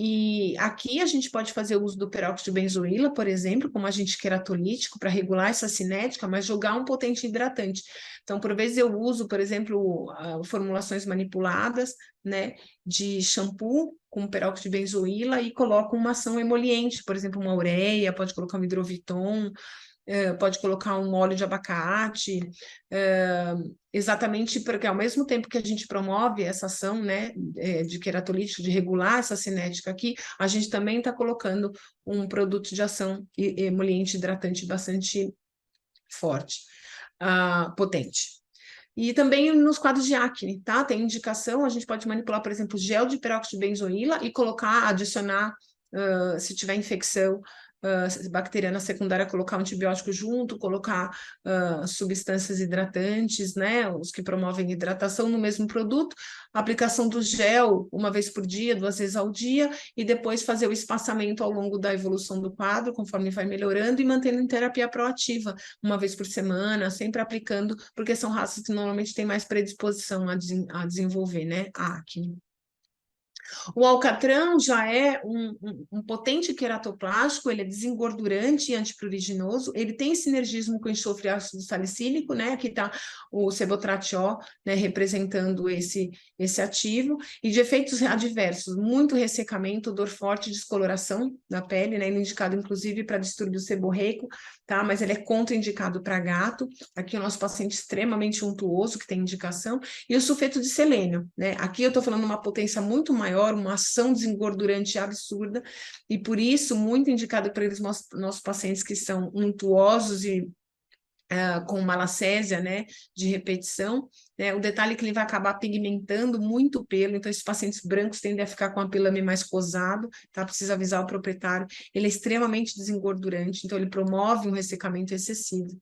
E aqui a gente pode fazer uso do peróxido de benzoíla, por exemplo, como agente queratolítico, para regular essa cinética, mas jogar um potente hidratante. Então, por vezes, eu uso, por exemplo, formulações manipuladas, né, de shampoo com peróxido de benzoíla e coloco uma ação emoliente, por exemplo, uma ureia, pode colocar um hidroviton, pode colocar um óleo de abacate, exatamente porque ao mesmo tempo que a gente promove essa ação, né, de queratolítico, de regular essa cinética aqui, a gente também está colocando um produto de ação emoliente hidratante bastante forte, potente. E também nos quadros de acne, tá? Tem indicação, a gente pode manipular, por exemplo, gel de peróxido de benzoíla e colocar, adicionar, se tiver infecção, bacteriana secundária, colocar um antibiótico junto, colocar substâncias hidratantes, né, os que promovem hidratação no mesmo produto, aplicação do gel uma vez por dia, 2 vezes ao dia, e depois fazer o espaçamento ao longo da evolução do quadro, conforme vai melhorando, e mantendo em terapia proativa, uma vez por semana, sempre aplicando, porque são raças que normalmente têm mais predisposição a desenvolver, né, a acne. O alcatrão já é um potente queratoplástico, ele é desengordurante e antipruriginoso, ele tem sinergismo com enxofre e ácido salicílico, né? Aqui está o sebotratiol, né, representando esse ativo, e de efeitos adversos, muito ressecamento, dor forte, descoloração da pele, né? Ele é indicado inclusive para distúrbio seborreico, tá? Mas ele é contraindicado para gato. Aqui o nosso paciente extremamente untuoso, que tem indicação, e o sulfeto de selênio, né? Aqui eu estou falando uma potência muito maior, uma ação desengordurante absurda, e por isso muito indicado para eles, nossos pacientes que são untuosos e com malacésia, né, de repetição, né? O detalhe é que ele vai acabar pigmentando muito o pelo, então esses pacientes brancos tendem a ficar com a pelame mais rosado, tá? Precisa avisar o proprietário. Ele é extremamente desengordurante, então ele promove um ressecamento excessivo.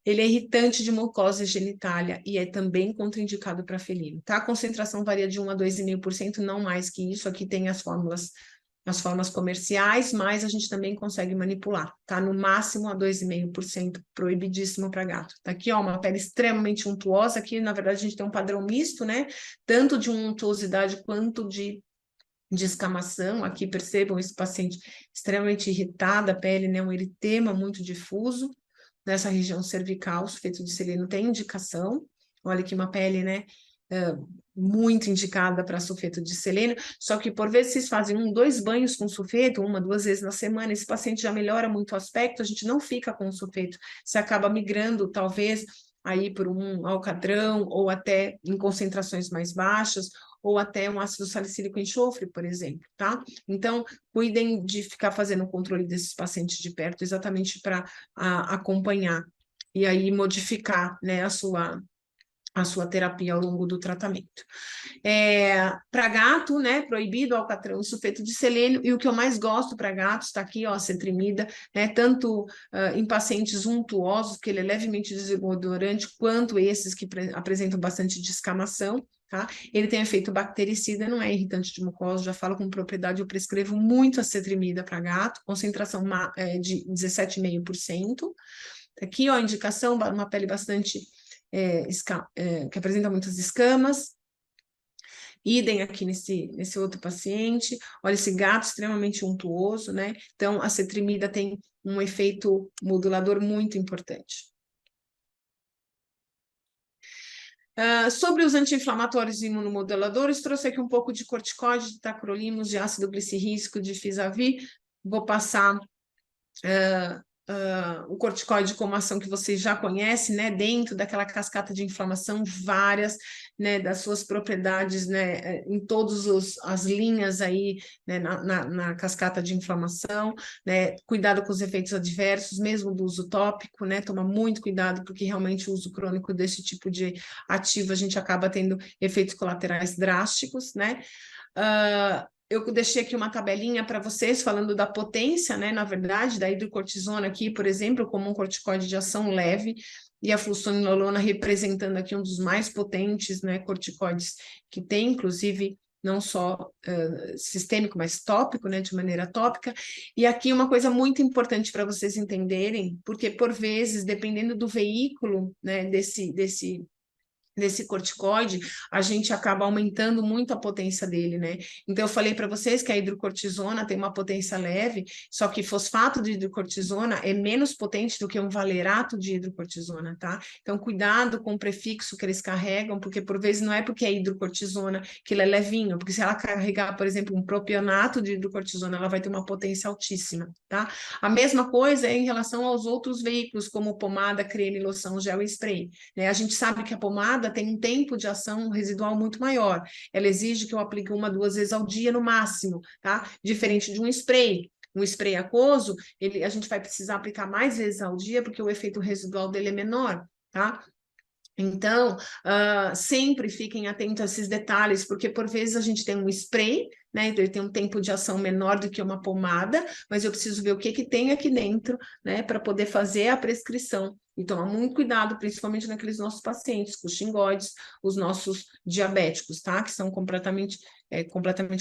Ele é irritante de mucosa genitália e é também contraindicado para felino, tá? A concentração varia de 1 a 2,5%, não mais que isso. Aqui tem as formas comerciais, mas a gente também consegue manipular, tá? No máximo a 2,5%, proibidíssimo para gato. Tá aqui, ó, uma pele extremamente untuosa. Aqui, na verdade, a gente tem um padrão misto, né? Tanto de untuosidade quanto de escamação. Aqui percebam esse paciente extremamente irritado, a pele, né? Um eritema muito difuso nessa região cervical. O sulfeto de selênio tem indicação. Olha aqui uma pele, né? Muito indicada para sulfeto de selênio, só que por vezes vocês fazem 2 banhos com sulfeto, 1, 2 vezes na semana, esse paciente já melhora muito o aspecto, a gente não fica com o sulfeto, você acaba migrando talvez aí por um alcatrão, ou até em concentrações mais baixas, ou até um ácido salicílico enxofre, por exemplo, tá? Então, cuidem de ficar fazendo o controle desses pacientes de perto, exatamente para acompanhar e aí modificar, né, a sua terapia ao longo do tratamento. Para gato, né, proibido alcatrão e sulfeto de selênio, e o que eu mais gosto para gatos, está aqui, ó, a cetrimida, né, tanto em pacientes untuosos, que ele é levemente desengordurante, quanto esses que apresentam bastante descamação, tá? Ele tem efeito bactericida, não é irritante de mucosa, já falo com propriedade, eu prescrevo muito a cetrimida para gato, concentração de 17,5%. Aqui, ó, a indicação, uma pele bastante que apresenta muitas escamas. Idem aqui nesse outro paciente. Olha, esse gato extremamente untuoso, né? Então, a cetrimida tem um efeito modulador muito importante. Sobre os anti-inflamatórios e imunomoduladores, trouxe aqui um pouco de corticoide, de tacrolimus, de ácido glicirrícico, de Fisavir. Vou passar o corticoide como ação que vocês já conhecem, né, dentro daquela cascata de inflamação, várias, né, das suas propriedades, né, em todas as linhas aí, né, na cascata de inflamação, né, cuidado com os efeitos adversos, mesmo do uso tópico, né, toma muito cuidado, porque realmente o uso crônico desse tipo de ativo, a gente acaba tendo efeitos colaterais drásticos, né. Eu deixei aqui uma tabelinha para vocês falando da potência, né, na verdade, da hidrocortisona aqui, por exemplo, como um corticoide de ação leve, e a fluocinolona representando aqui um dos mais potentes, né, corticoides que tem, inclusive, não só sistêmico, mas tópico, né, de maneira tópica. E aqui uma coisa muito importante para vocês entenderem, porque por vezes, dependendo do veículo, né, desse corticoide, a gente acaba aumentando muito a potência dele, né? Então, eu falei para vocês que a hidrocortisona tem uma potência leve, só que fosfato de hidrocortisona é menos potente do que um valerato de hidrocortisona, tá? Então, cuidado com o prefixo que eles carregam, porque por vezes não é porque é hidrocortisona que ele é levinho, porque se ela carregar, por exemplo, um propionato de hidrocortisona, ela vai ter uma potência altíssima, tá? A mesma coisa é em relação aos outros veículos, como pomada, creme, loção, gel e spray, né? A gente sabe que a pomada tem um tempo de ação residual muito maior. Ela exige que eu aplique 1, 2 vezes ao dia no máximo, tá? Diferente de um spray. Um spray aquoso, a gente vai precisar aplicar mais vezes ao dia, porque o efeito residual dele é menor, tá? Então, sempre fiquem atentos a esses detalhes, porque por vezes a gente tem um spray, né? Então ele tem um tempo de ação menor do que uma pomada, mas eu preciso ver o que tem aqui dentro, né? Para poder fazer a prescrição. E tomar muito cuidado, principalmente naqueles nossos pacientes, com xingoides, os nossos diabéticos, tá? Que são completamente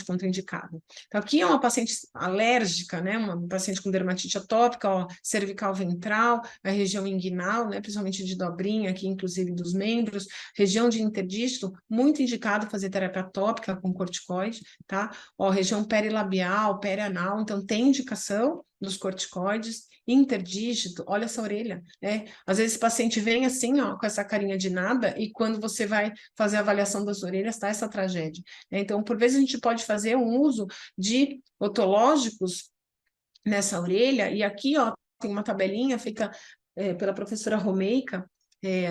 contraindicados. Então, aqui é uma paciente alérgica, né? Uma paciente com dermatite atópica, ó, cervical ventral, a região inguinal, né? Principalmente de dobrinha, aqui, inclusive dos membros, região de interdígito, muito indicado fazer terapia tópica com corticoide, tá? Ó, região perilabial, perianal, então tem indicação dos corticoides, interdígito, olha essa orelha, né? Às vezes o paciente vem assim, ó, com essa carinha de nada, e quando você vai fazer a avaliação das orelhas, tá essa tragédia, né? Então, por vezes a gente pode fazer um uso de otológicos nessa orelha, e aqui, ó, tem uma tabelinha feita pela professora Romeica,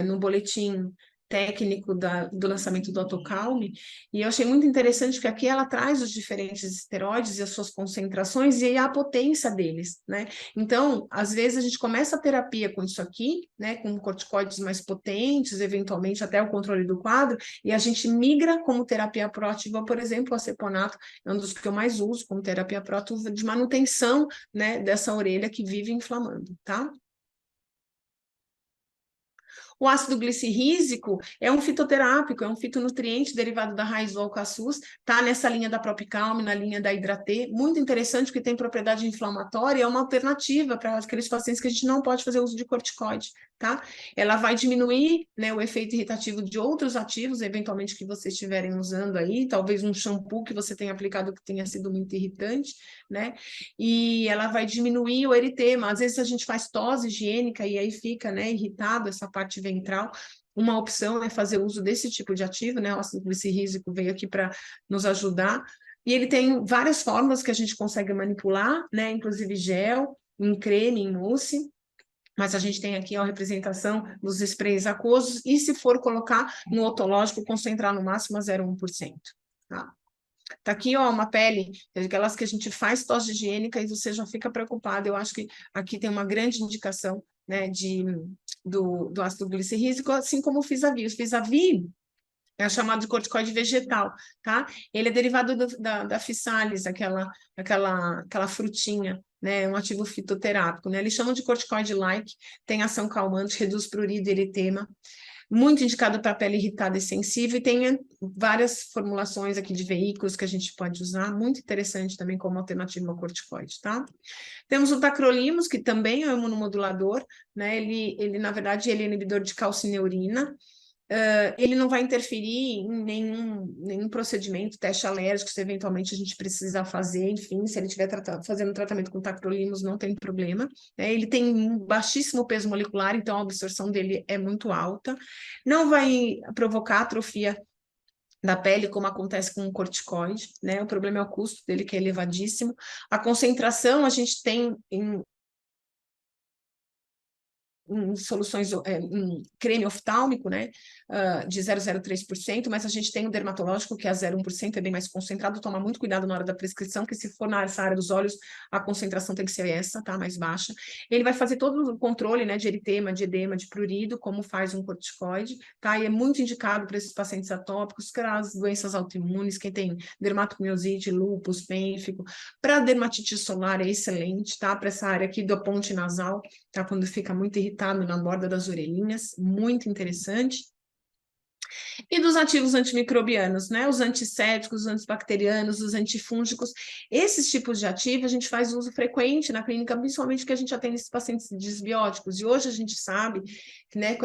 no boletim técnico do lançamento do Autocalme, e eu achei muito interessante porque aqui ela traz os diferentes esteroides e as suas concentrações e a potência deles, né? Então, às vezes a gente começa a terapia com isso aqui, né, com corticoides mais potentes, eventualmente até o controle do quadro, e a gente migra como terapia proativa, por exemplo, o aceponato é um dos que eu mais uso como terapia proativa de manutenção, né, dessa orelha que vive inflamando, tá? O ácido glicirrísico é um fitoterápico, é um fitonutriente derivado da raiz do alcaçuz, tá nessa linha da Propicalme, na linha da Hidratê, muito interessante porque tem propriedade inflamatória, é uma alternativa para aqueles pacientes que a gente não pode fazer uso de corticoide, tá? Ela vai diminuir, né, o efeito irritativo de outros ativos, eventualmente que vocês estiverem usando aí, talvez um shampoo que você tenha aplicado que tenha sido muito irritante, né? E ela vai diminuir o eritema. Às vezes a gente faz tosse higiênica e aí fica, né, irritado essa parte ventral. Uma opção é fazer uso desse tipo de ativo, né? O ácido glicirrísico veio aqui para nos ajudar. E ele tem várias formas que a gente consegue manipular, né? Inclusive gel, em creme, em mousse. Mas a gente tem aqui a representação dos sprays aquosos, e se for colocar no otológico, concentrar no máximo a 0,1%. Tá? Tá aqui, ó, uma pele, aquelas que a gente faz tosse higiênica e você já fica preocupado. Eu acho que aqui tem uma grande indicação, né, do ácido glicirrídrico, assim como o Fisavir. O Fisavir é chamado de corticoide vegetal, tá? Ele é derivado da Physalis, aquela frutinha, né? Um ativo fitoterápico, né? Eles chamam de corticoide-like, tem ação calmante, reduz prurido e eritema, muito indicado para pele irritada e sensível, e tem várias formulações aqui de veículos que a gente pode usar, muito interessante também como alternativa ao corticoide, tá? Temos o tacrolimus, que também é um imunomodulador, né? Ele na verdade, ele é inibidor de calcineurina. Ele não vai interferir em nenhum procedimento, teste alérgico, se eventualmente a gente precisar fazer, enfim, se ele estiver fazendo tratamento com tacrolimus, não tem problema, né? Ele tem um baixíssimo peso molecular, então a absorção dele é muito alta, não vai provocar atrofia da pele, como acontece com o corticoide, né? O problema é o custo dele, que é elevadíssimo. A concentração a gente tem em soluções, em creme oftálmico, né, de 0,03%, mas a gente tem o dermatológico, que é 0,1%, é bem mais concentrado, toma muito cuidado na hora da prescrição, que se for nessa área dos olhos, a concentração tem que ser essa, tá, mais baixa. Ele vai fazer todo o controle, né, de eritema, de edema, de prurido, como faz um corticoide, tá, e é muito indicado para esses pacientes atópicos, para as doenças autoimunes, quem tem dermatomiosite, lúpus, pênfico, para dermatite solar é excelente, tá, para essa área aqui da ponte nasal, tá, quando fica muito irritado na borda das orelhinhas, muito interessante. E dos ativos antimicrobianos, né? Os antissépticos, os antibacterianos, os antifúngicos. Esses tipos de ativos a gente faz uso frequente na clínica, principalmente porque a gente atende esses pacientes desbióticos. E hoje a gente sabe que, né,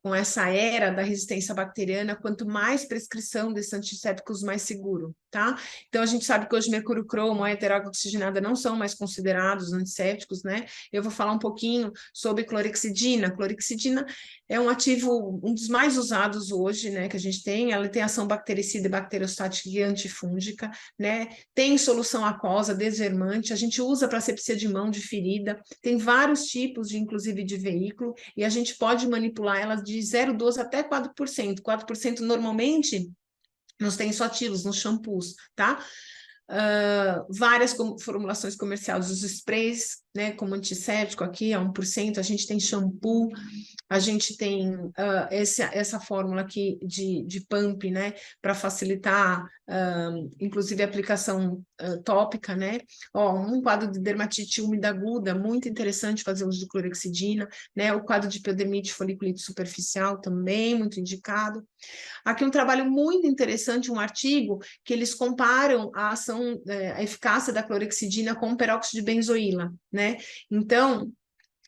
com essa era da resistência bacteriana, quanto mais prescrição desses antissépticos, mais seguro, tá? Então, a gente sabe que hoje mercúrio cromo, a heteróxido oxigenada não são mais considerados antissépticos, né? Eu vou falar um pouquinho sobre clorexidina. Clorexidina é um ativo, um dos mais usados hoje, né, que a gente tem. Ela tem ação bactericida e bacteriostática e antifúngica, né? Tem solução aquosa, desvermante, a gente usa para asepsia de mão, de ferida. Tem vários tipos, inclusive, de veículo, e a gente pode manipular elas de 0,12% até 4%. 4% normalmente nos tem ativos, nos shampoos, tá? várias formulações comerciais, os sprays, né, como antisséptico aqui, a 1%, a gente tem shampoo, a gente tem essa fórmula aqui de pump, né, para facilitar, inclusive, a aplicação tópica, né, um quadro de dermatite úmida aguda, muito interessante fazer uso de clorexidina, né, o quadro de piodermite, foliculite superficial, também muito indicado. Aqui um trabalho muito interessante, um artigo, que eles comparam a ação, a eficácia da clorexidina com o peróxido de benzoíla, né? Então,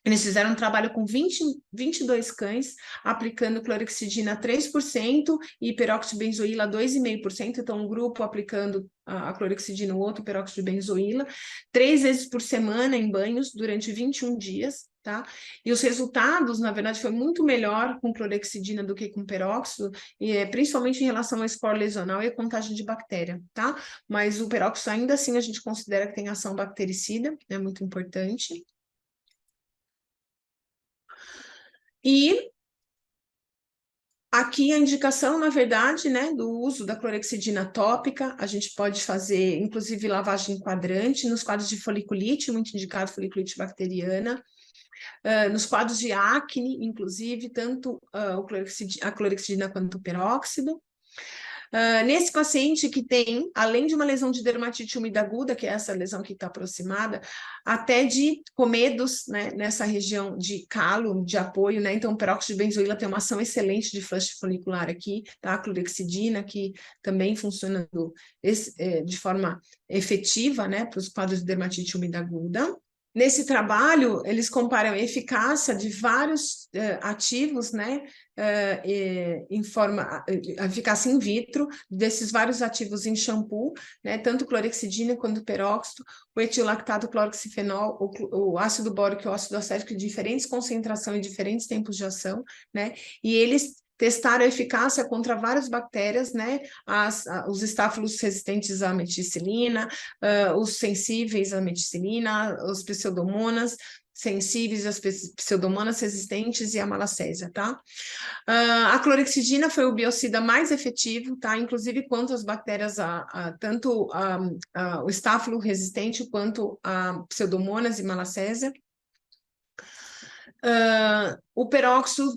eles fizeram um trabalho com 22 cães, aplicando clorexidina 3% e peróxido de benzoíla 2,5%. Então, um grupo aplicando a clorexidina, o outro peróxido de benzoíla, 3 vezes por semana em banhos, durante 21 dias, tá? E os resultados, na verdade, foi muito melhor com clorexidina do que com peróxido, principalmente em relação ao score lesional e a contagem de bactéria, tá? Mas o peróxido, ainda assim, a gente considera que tem ação bactericida, é muito importante. E aqui a indicação, na verdade, né, do uso da clorexidina tópica, a gente pode fazer, inclusive, lavagem quadrante, nos quadros de foliculite, muito indicado foliculite bacteriana, nos quadros de acne, inclusive, tanto a clorexidina quanto o peróxido. Nesse paciente que tem, além de uma lesão de dermatite úmida aguda, que é essa lesão que está aproximada, até de comedos, né, nessa região de calo, de apoio, né? Então, o peróxido de benzoíla tem uma ação excelente de flush folicular aqui, tá? A clorexidina, que também funciona de forma efetiva, né, para os quadros de dermatite úmida aguda. Nesse trabalho, eles comparam a eficácia de vários ativos, né, a eficácia in vitro, desses vários ativos em shampoo, né, tanto clorexidina quanto peróxido, o etilactato, cloroxifenol, o ácido bórico e o ácido acético, de diferentes concentrações e diferentes tempos de ação, né, e eles testaram a eficácia contra várias bactérias, né, os estáfilos resistentes à meticilina, os sensíveis à meticilina, os pseudomonas sensíveis às pseudomonas resistentes e a malacésia, tá? A clorexidina foi o biocida mais efetivo, tá? Inclusive quanto às bactérias, tanto o estáfilo resistente quanto a pseudomonas e malacésia. O peróxido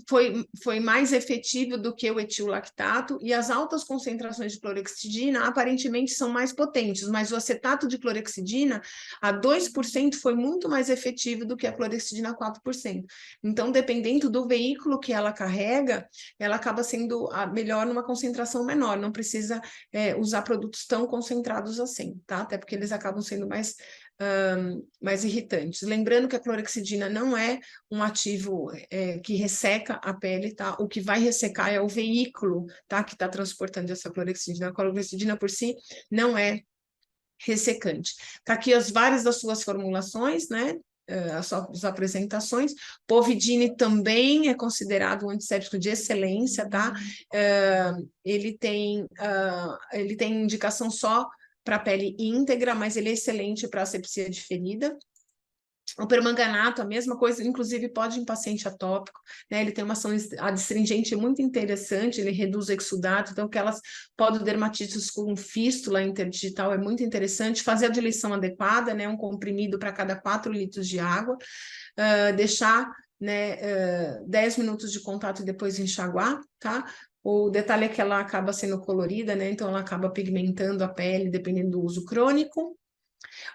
foi mais efetivo do que o etilactato, e as altas concentrações de clorexidina aparentemente são mais potentes, mas o acetato de clorexidina a 2% foi muito mais efetivo do que a clorexidina a 4%. Então, dependendo do veículo que ela carrega, ela acaba sendo melhor numa concentração menor, não precisa usar produtos tão concentrados assim, tá? Até porque eles acabam sendo mais irritantes. Lembrando que a clorexidina não é um ativo que resseca a pele, tá? O que vai ressecar é o veículo, tá? Que está transportando essa clorexidina. A clorexidina por si não é ressecante. Tá aqui várias das suas formulações, né? As suas apresentações. Povidine também é considerado um antisséptico de excelência, tá? Ele tem indicação só para a pele íntegra, mas ele é excelente para asepsia de ferida. O permanganato, a mesma coisa, inclusive pode em paciente atópico, né? Ele tem uma ação adstringente muito interessante, ele reduz o exudato, então aquelas pododermatites com fístula interdigital é muito interessante. Fazer a diluição adequada, né? Um comprimido para cada 4 litros de água, deixar, né, 10 minutos de contato e depois enxaguar, tá? O detalhe é que ela acaba sendo colorida, né? Então ela acaba pigmentando a pele, dependendo do uso crônico.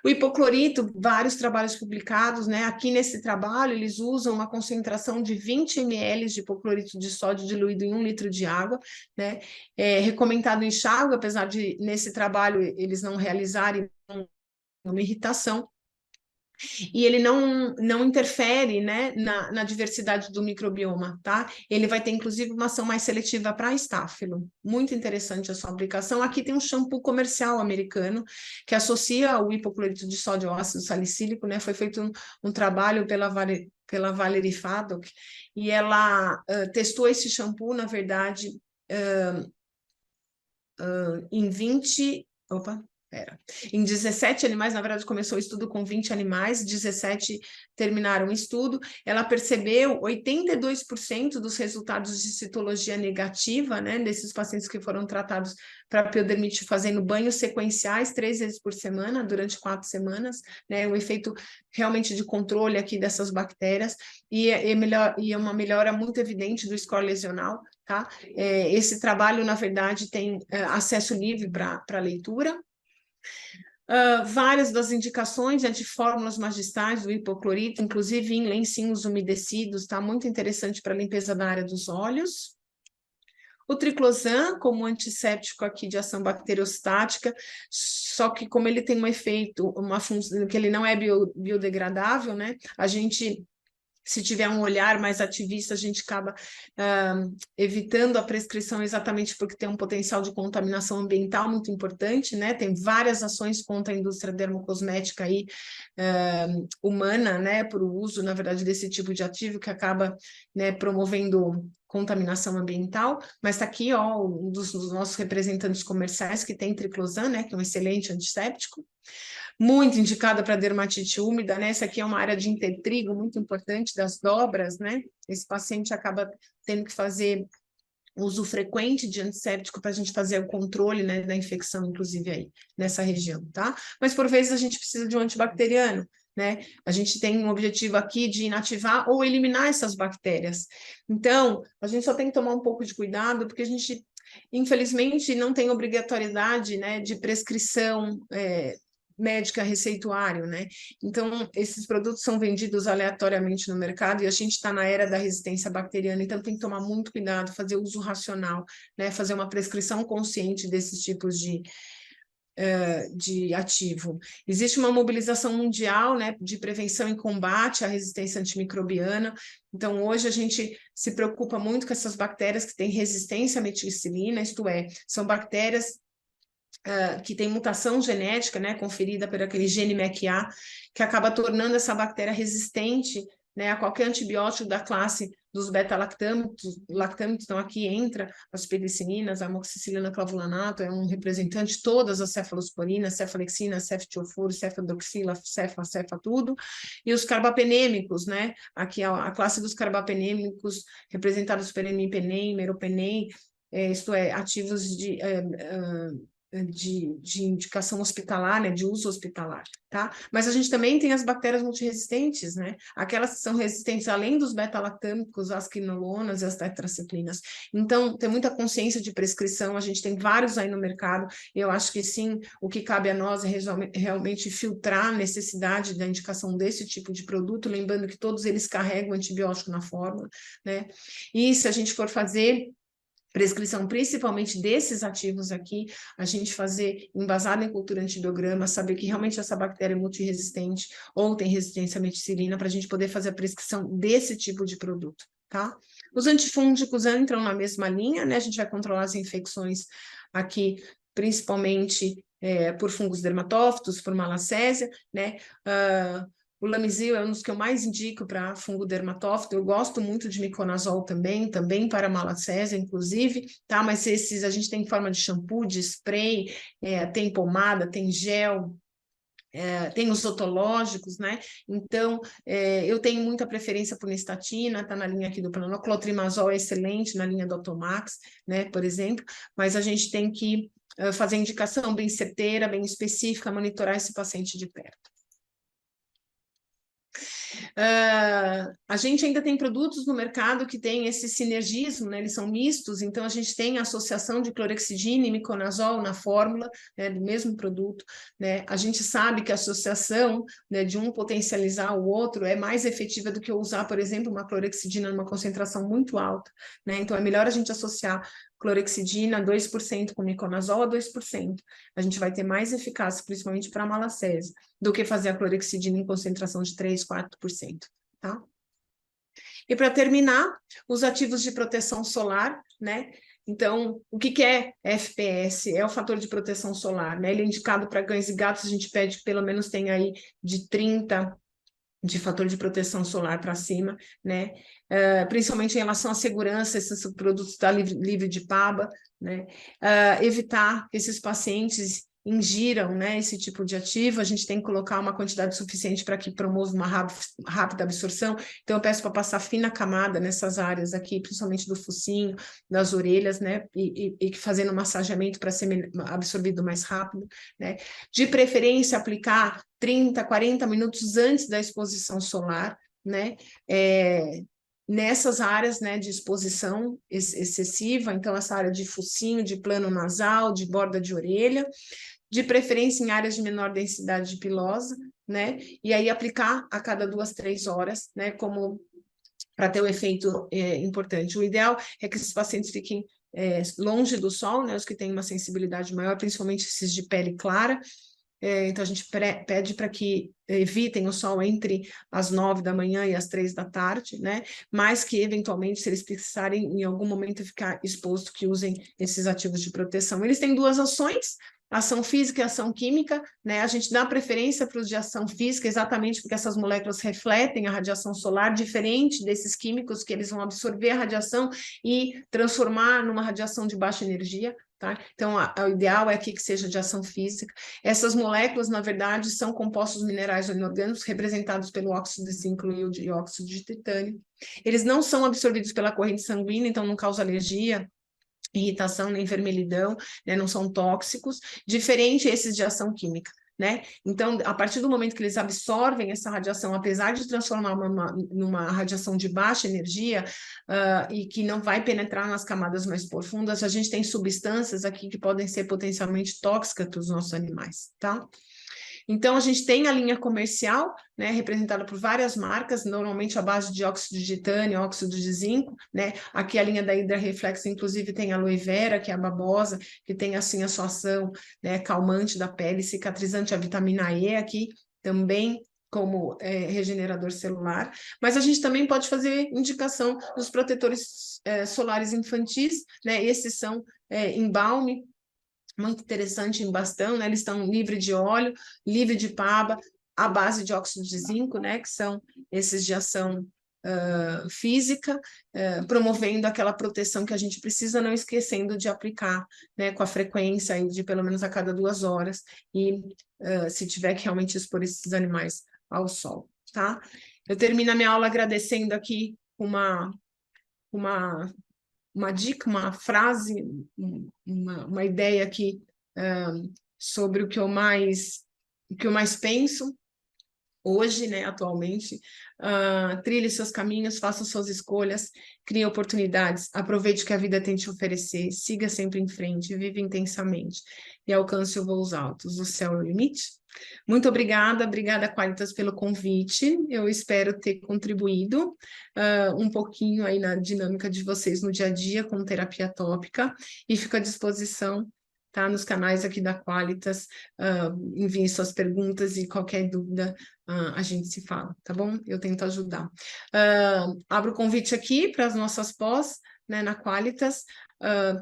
O hipoclorito, vários trabalhos publicados, né? Aqui nesse trabalho, eles usam uma concentração de 20 ml de hipoclorito de sódio diluído em 1 litro de água, né? Recomendado enxágue, apesar de, nesse trabalho, eles não realizarem uma irritação. E ele não interfere, né, na diversidade do microbioma, tá? Ele vai ter, inclusive, uma ação mais seletiva para estáfilo. Muito interessante a sua aplicação. Aqui tem um shampoo comercial americano que associa o hipoclorito de sódio ao ácido salicílico, né? Foi feito um trabalho pela Valerie Faddock, e ela testou esse shampoo, na verdade, em 20... Opa! Em 17 animais, na verdade, começou o estudo com 20 animais, 17 terminaram o estudo. Ela percebeu 82% dos resultados de citologia negativa, né, desses pacientes que foram tratados para piodermite fazendo banhos sequenciais 3 vezes por semana, durante 4 semanas, né, um efeito realmente de controle aqui dessas bactérias, e é uma melhora muito evidente do score lesional, tá? Esse trabalho, na verdade, tem acesso livre para leitura. Várias das indicações de fórmulas magistrais do hipoclorito, inclusive em lencinhos umedecidos, tá? Muito interessante para a limpeza da área dos olhos. O triclosan como antisséptico aqui de ação bacteriostática, só que como ele tem um efeito, uma função, que ele não é biodegradável, né? A gente, se tiver um olhar mais ativista, a gente acaba evitando a prescrição exatamente porque tem um potencial de contaminação ambiental muito importante, né? Tem várias ações contra a indústria dermocosmética aí, humana, né? Por uso, na verdade, desse tipo de ativo que acaba, né, promovendo contaminação ambiental, mas está aqui, ó, um dos nossos representantes comerciais que tem triclosan, né? Que é um excelente antisséptico. Muito indicada para dermatite úmida, né? Essa aqui é uma área de intertrigo muito importante das dobras, né? Esse paciente acaba tendo que fazer uso frequente de antisséptico para a gente fazer o controle, né, da infecção, inclusive aí, nessa região, tá? Mas por vezes a gente precisa de um antibacteriano, né? A gente tem um objetivo aqui de inativar ou eliminar essas bactérias. Então, a gente só tem que tomar um pouco de cuidado, porque a gente, infelizmente, não tem obrigatoriedade, né, de prescrição, médica receituário, né? Então, esses produtos são vendidos aleatoriamente no mercado e a gente está na era da resistência bacteriana, então tem que tomar muito cuidado, fazer uso racional, né? Fazer uma prescrição consciente desses tipos de ativo. Existe uma mobilização mundial, né, de prevenção e combate à resistência antimicrobiana. Então, hoje a gente se preocupa muito com essas bactérias que têm resistência à meticilina, isto é, são bactérias que tem mutação genética, né, conferida por aquele gene MECA, que acaba tornando essa bactéria resistente, né, a qualquer antibiótico da classe dos beta-lactâmicos. Então aqui entra as pedicininas, a amoxicilina clavulanato, é um representante, todas as cefalosporinas, cefalexina, ceftiofuro, cefadroxila, cefa tudo, e os carbapenêmicos, né, aqui a classe dos carbapenêmicos, representados por imipenem, meropenem, isto é, ativos de indicação hospitalar, né, de uso hospitalar, tá? Mas a gente também tem as bactérias multiresistentes, né? Aquelas que são resistentes além dos beta-lactâmicos, as quinolonas e as tetraciclinas. Então, tem muita consciência de prescrição, a gente tem vários aí no mercado, e eu acho que sim, o que cabe a nós é realmente filtrar a necessidade da indicação desse tipo de produto, lembrando que todos eles carregam antibiótico na fórmula, né? E se a gente for fazer prescrição principalmente desses ativos aqui, a gente fazer embasado em cultura antibiograma, saber que realmente essa bactéria é multiresistente ou tem resistência à meticilina, para a gente poder fazer a prescrição desse tipo de produto, tá? Os antifúngicos entram na mesma linha, né? A gente vai controlar as infecções aqui, principalmente por fungos dermatófitos, por malacésia, né? O Lamisil é um dos que eu mais indico para fungo dermatófito. Eu gosto muito de miconazol também para malacésia, inclusive, tá? Mas esses a gente tem em forma de shampoo, de spray, tem pomada, tem gel, tem os otológicos, né? Então, eu tenho muita preferência por nistatina, tá na linha aqui do plano. Clotrimazol é excelente na linha do Otomax, né? Por exemplo, mas a gente tem que fazer indicação bem certeira, bem específica, monitorar esse paciente de perto. A gente ainda tem produtos no mercado que tem esse sinergismo, né? Eles são mistos, então a gente tem a associação de clorexidina e miconazol na fórmula, né, do mesmo produto, né? A gente sabe que a associação, né, de um potencializar o outro é mais efetiva do que usar, por exemplo, uma clorexidina numa concentração muito alta, né? Então é melhor a gente associar clorexidina 2% com miconazol a 2%. A gente vai ter mais eficácia, principalmente para a malacésia, do que fazer a clorexidina em concentração de 3%, 4%, tá? E para terminar, os ativos de proteção solar, né? Então, o que é FPS? É o fator de proteção solar, né? Ele é indicado para cães e gatos, a gente pede que pelo menos tenha aí de 30 de fator de proteção solar para cima, né? Principalmente em relação à segurança, esses produtos estão livre de PABA, né? Evitar que esses pacientes ingiram, né, esse tipo de ativo, a gente tem que colocar uma quantidade suficiente para que promova uma rápida absorção. Então, eu peço para passar fina camada nessas áreas aqui, principalmente do focinho, das orelhas, né, e fazendo massageamento para ser absorvido mais rápido, né. De preferência, aplicar 30, 40 minutos antes da exposição solar, né, nessas áreas, né, de exposição excessiva, então essa área de focinho, de plano nasal, de borda de orelha, de preferência em áreas de menor densidade de pilosa, né, e aí aplicar a cada 2, 3 horas, né, como para ter o efeito importante. O ideal é que esses pacientes fiquem longe do sol, né, os que têm uma sensibilidade maior, principalmente esses de pele clara. Então, a gente pede para que evitem o sol entre as 9 da manhã e as 3 da tarde, né? Mas que, eventualmente, se eles precisarem, em algum momento, ficar exposto, que usem esses ativos de proteção. Eles têm 2 ações, ação física e ação química, né? A gente dá preferência para os de ação física, exatamente porque essas moléculas refletem a radiação solar, diferente desses químicos, que eles vão absorver a radiação e transformar numa radiação de baixa energia, tá? Então, o ideal é que seja de ação física. Essas moléculas, na verdade, são compostos minerais ou inorgânicos representados pelo óxido de zinco e o dióxido de titânio. Eles não são absorvidos pela corrente sanguínea, então não causa alergia, irritação, nem vermelhidão, né? Não são tóxicos, diferente esses de ação química, né? Então, a partir do momento que eles absorvem essa radiação, apesar de transformar numa radiação de baixa energia, e que não vai penetrar nas camadas mais profundas, a gente tem substâncias aqui que podem ser potencialmente tóxicas para os nossos animais, tá? Então, a gente tem a linha comercial, né, representada por várias marcas, normalmente à base de óxido de titânio, óxido de zinco, né? Aqui a linha da Hydra Reflex, inclusive, tem a aloe vera, que é a babosa, que tem, assim, a sua ação, né, calmante da pele, cicatrizante, a vitamina E aqui, também como regenerador celular, mas a gente também pode fazer indicação dos protetores solares infantis, né? Esses são embalme, muito interessante em bastão, né? Eles estão livre de óleo, livre de paba, à base de óxido de zinco, né? Que são esses de ação física, promovendo aquela proteção que a gente precisa, não esquecendo de aplicar, né? Com a frequência aí de pelo menos a cada 2 horas, e se tiver que realmente expor esses animais ao sol, tá? Eu termino a minha aula agradecendo aqui uma dica, uma frase, uma ideia aqui sobre o que eu mais penso hoje, né, atualmente. Trilhe seus caminhos, faça suas escolhas, crie oportunidades, aproveite o que a vida tem te oferecer, siga sempre em frente, vive intensamente e alcance os voos altos. O céu é o limite. Muito obrigada, Qualitas, pelo convite. Eu espero ter contribuído um pouquinho aí na dinâmica de vocês no dia a dia com terapia tópica, e fico à disposição, tá, nos canais aqui da Qualitas. Enviem suas perguntas e qualquer dúvida a gente se fala, tá bom? Eu tento ajudar. Abro o convite aqui para as nossas pós, né, na Qualitas,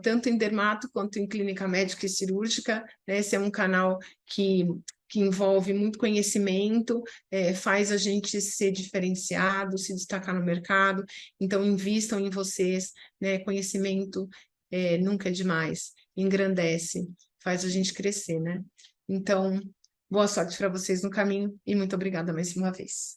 tanto em dermato quanto em clínica médica e cirúrgica, né? Esse é um canal que envolve muito conhecimento, faz a gente ser diferenciado, se destacar no mercado. Então, invistam em vocês, né? Conhecimento nunca é demais, engrandece, faz a gente crescer, né? Então, boa sorte para vocês no caminho e muito obrigada mais uma vez.